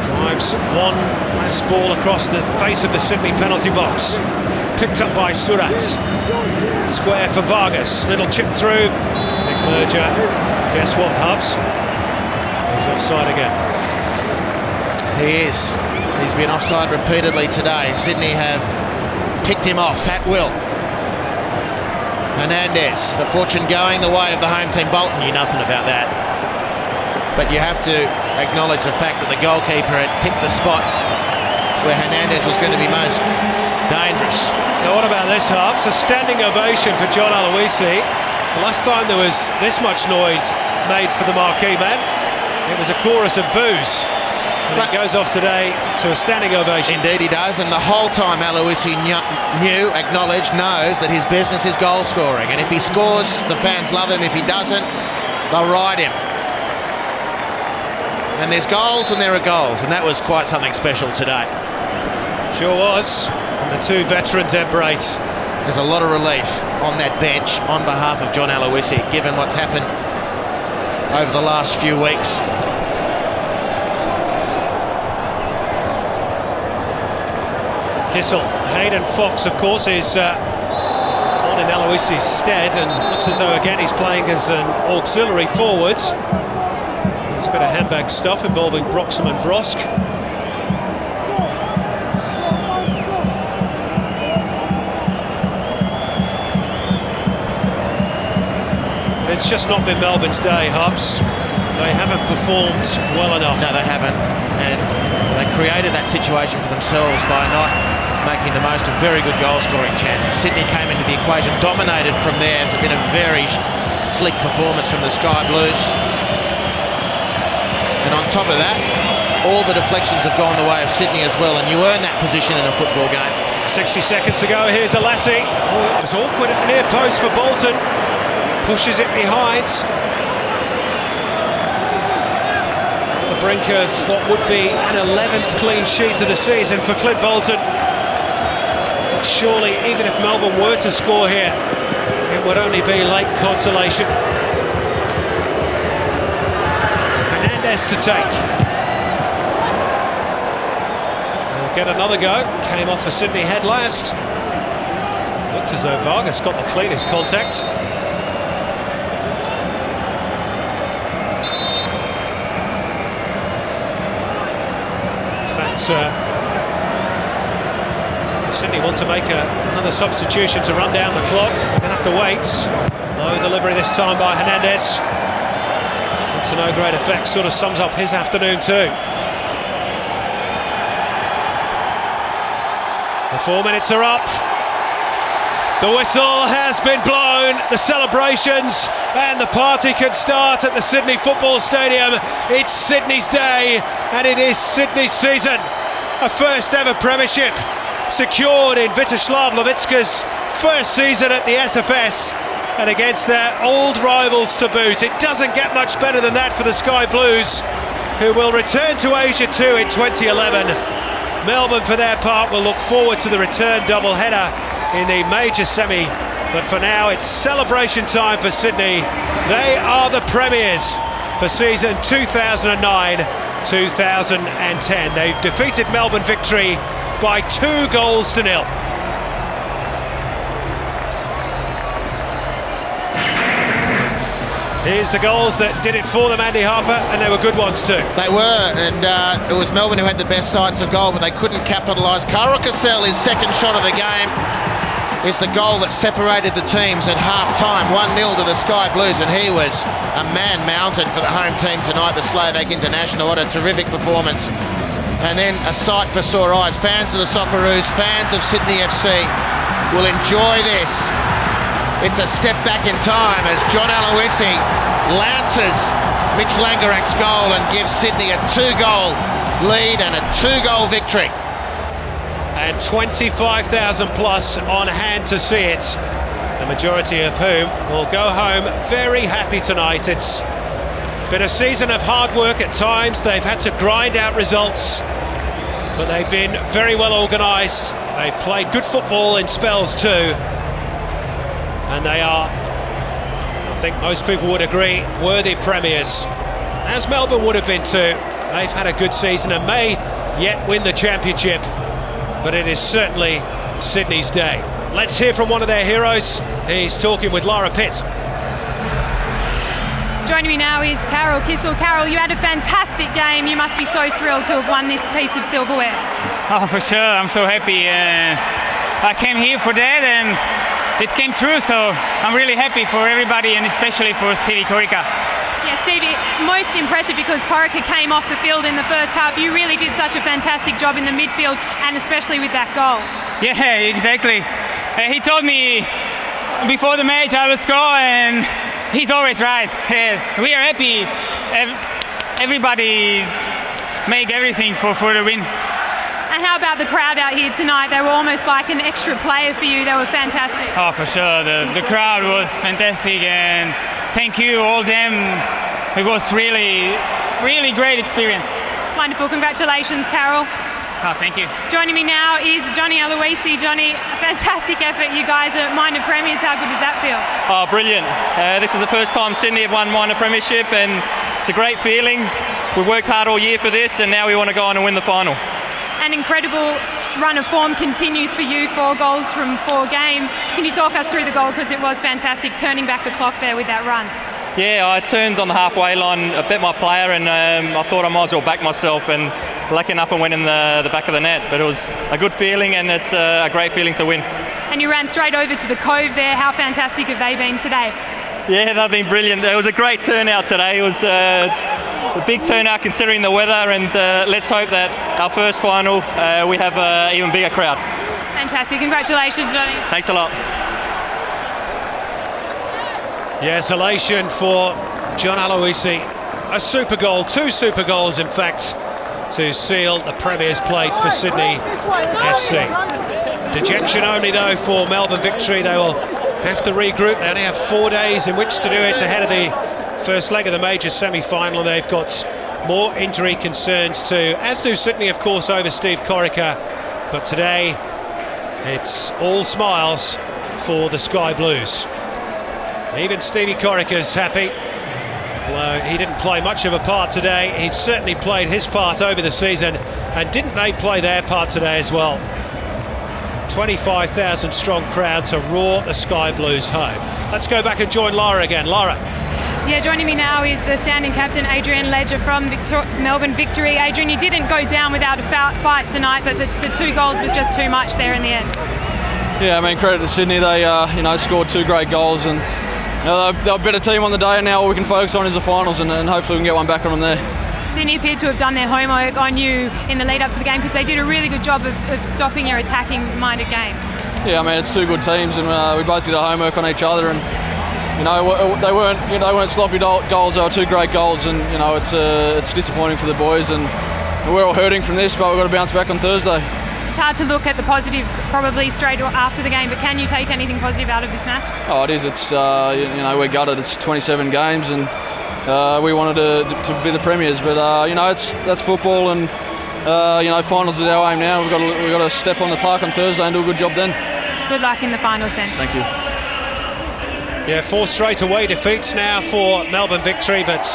drives one last ball across the face of the Sydney penalty box. Picked up by Surat. Square for Vargas. Little chip through. Nick Merger. Guess what, Hubs? He's offside again. He is. He's been offside repeatedly today. Sydney have picked him off at will. Hernandez, the fortune going the way of the home team. Bolton knew nothing about that. But you have to acknowledge the fact that the goalkeeper had picked the spot where Hernandez was going to be most dangerous. Now what about this, Hubs? A standing ovation for John Aloisi. The last time there was this much noise made for the marquee man, it was a chorus of boos. And he goes off today to a standing ovation. Indeed he does, and the whole time Aloisi knows that his business is goal scoring, and if he scores, the fans love him. If he doesn't, they'll ride him. And there's goals and there are goals, and that was quite something special today. Sure was. And the two veterans embrace. There's a lot of relief on that bench on behalf of John Aloisi, given what's happened over the last few weeks. Kissel. Hayden Fox, of course, is on in Aloisi's stead, and looks as though again he's playing as an auxiliary forward. There's a bit of handbag stuff involving Broxham and Brosk. It's just not been Melbourne's day, Hubs. They haven't performed well enough. No, they haven't, and they created that situation for themselves by not making the most of very good goal-scoring chances. Sydney came into the equation, dominated from there. It's been a very slick performance from the Sky Blues. And on top of that, all the deflections have gone the way of Sydney as well, and you earn that position in a football game. 60 seconds to go. Here's Alassi. Oh, it was awkward at the near post for Bolton. Pushes it behind. The brink of what would be an 11th clean sheet of the season for Clint Bolton. But surely, even if Melbourne were to score here, it would only be late consolation. Hernandez to take. They'll get another go. Came off a Sydney head last. Looked as though Vargas got the cleanest contact. Sydney want to make another substitution to run down the clock. They're going to have to wait. Low delivery this time by Hernandez. And to no great effect, sort of sums up his afternoon too. The 4 minutes are up. The whistle has been blown, the celebrations and the party can start at the Sydney Football Stadium. It's Sydney's day and it is Sydney's season. A first ever premiership secured in Viteslav Levitska's first season at the SFS and against their old rivals to boot. It doesn't get much better than that for the Sky Blues, who will return to Asia 2 in 2011. Melbourne, for their part, will look forward to the return doubleheader in the major semi, but for now it's celebration time for Sydney. They are the premiers for season 2009-2010. They've defeated Melbourne Victory by 2-0. Here's the goals that did it for them, Andy Harper, and they were good ones too. They were, and it was Melbourne who had the best sights of goal, but they couldn't capitalise. Carol Cassell, his second shot of the game, is the goal that separated the teams at half-time, 1-0 to the Sky Blues, and he was a man mounted for the home team tonight, the Slovak International. What a terrific performance. And then a sight for sore eyes. Fans of the Socceroos, fans of Sydney FC will enjoy this. It's a step back in time as John Aloisi lances Mitch Langerak's goal and gives Sydney a 2-goal lead and a 2-goal victory. And 25,000 plus on hand to see it, the majority of whom will go home very happy tonight. It's been a season of hard work at times. They've had to grind out results, but they've been very well organised. They've played good football in spells too, and they are, I think most people would agree, worthy premiers, as Melbourne would have been too. They've had a good season and may yet win the championship, but it is certainly Sydney's day. Let's hear from one of their heroes. He's talking with Lara Pitt. Joining me now is Carol Kissel. Carol, you had a fantastic game. You must be so thrilled to have won this piece of silverware. Oh, for sure. I'm so happy. I came here for that and it came true, so I'm really happy for everybody and especially for Stevie Corica. Yeah, Stevie, most impressive because Corica came off the field in the first half. You really did such a fantastic job in the midfield and especially with that goal. Yeah, exactly. He told me before the match I will score and he's always right. We are happy. Everybody make everything for the win. And how about the crowd out here tonight? They were almost like an extra player for you. They were fantastic. Oh, for sure. The crowd was fantastic and thank you, all them. It was really, really great experience. Wonderful. Congratulations, Carol. Oh, thank you. Joining me now is Johnny Aloisi. Johnny, a fantastic effort. You guys are minor premiers. How good does that feel? Oh, brilliant. This is the first time Sydney have won minor premiership and it's a great feeling. We've worked hard all year for this and now we want to go on and win the final. An incredible run of form continues for you, 4 goals from 4 games. Can you talk us through the goal, because it was fantastic, turning back the clock there with that run? Yeah, I turned on the halfway line, I bet my player and I thought I might as well back myself, and lucky enough I went in the back of the net, but it was a good feeling and it's a great feeling to win. And you ran straight over to the Cove there. How fantastic have they been today? Yeah, they've been brilliant. It was a great turnout today. It was a big turnout considering the weather, and let's hope that our first final we have an even bigger crowd. Fantastic. Congratulations, Johnny. Thanks a lot. Yes, elation for John Aloisi. A super goal, 2 super goals in fact, to seal the Premier's plate for Sydney FC. Dejection only though for Melbourne Victory. They will have to regroup. They only have 4 days in which to do it ahead of the first leg of the major semi-final. They've got more injury concerns too, as do Sydney of course over Steve Corica, but today it's all smiles for the Sky Blues. Even Stevie Corica's happy. Although he didn't play much of a part today, he'd certainly played his part over the season, and didn't they play their part today as well? 25,000 strong crowd to roar the Sky Blues home. Let's go back and join Lara again. Lara. Yeah, joining me now is the standing captain, Adrian Ledger from Melbourne Victory. Adrian, you didn't go down without a fight tonight, but the 2 goals was just too much there in the end. Yeah, I mean, credit to Sydney. They scored 2 great goals, and they're a better team on the day, and now all we can focus on is the finals, and hopefully we can get one back on them there. Sydney appeared to have done their homework on you in the lead up to the game, because they did a really good job of stopping your attacking-minded game. Yeah, I mean, it's two good teams, and we both did our homework on each other, and they weren't sloppy goals. They were two great goals, and it's disappointing for the boys, and we're all hurting from this, but we've got to bounce back on Thursday. It's hard to look at the positives probably straight after the game, but can you take anything positive out of this match? Oh, it is. It's we're gutted. It's 27 games, and we wanted to be the premiers, but that's football, and finals is our aim now. We've got to step on the park on Thursday and do a good job then. Good luck in the finals then. Thank you. Yeah, 4 straight away defeats now for Melbourne Victory, but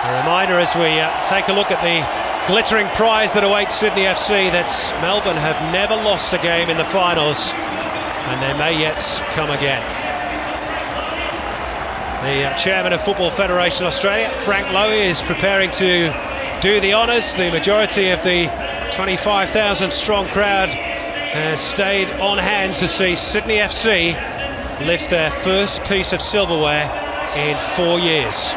a reminder as we take a look at the glittering prize that awaits Sydney FC that Melbourne have never lost a game in the finals, and they may yet come again. The chairman of Football Federation Australia, Frank Lowy, is preparing to do the honours. The majority of the 25,000 strong crowd has stayed on hand to see Sydney FC lift their first piece of silverware in 4 years.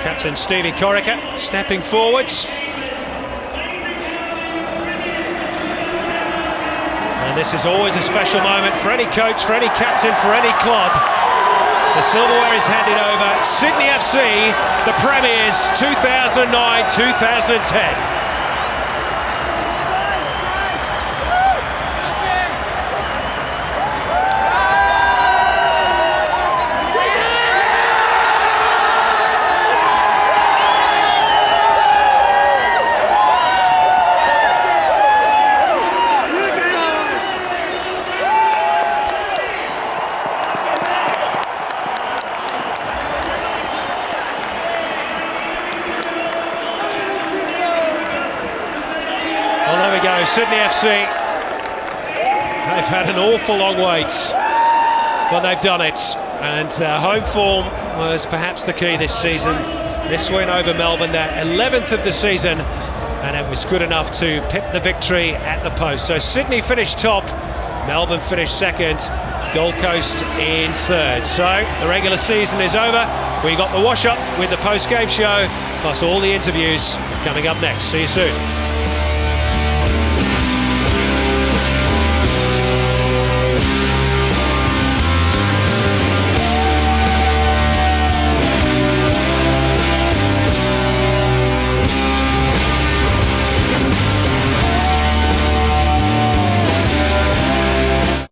Captain Stevie Corica stepping forwards. And this is always a special moment for any coach, for any captain, for any club. The silverware is handed over. Sydney FC, the premiers 2009-2010. Well, there we go, Sydney FC. They've had an awful long wait, but they've done it. And their home form was perhaps the key this season. This win over Melbourne, their 11th of the season, and it was good enough to pip the victory at the post. So Sydney finished top, Melbourne finished second, Gold Coast in third. So the regular season is over. We got the wash-up with the post-game show, plus all the interviews coming up next. See you soon.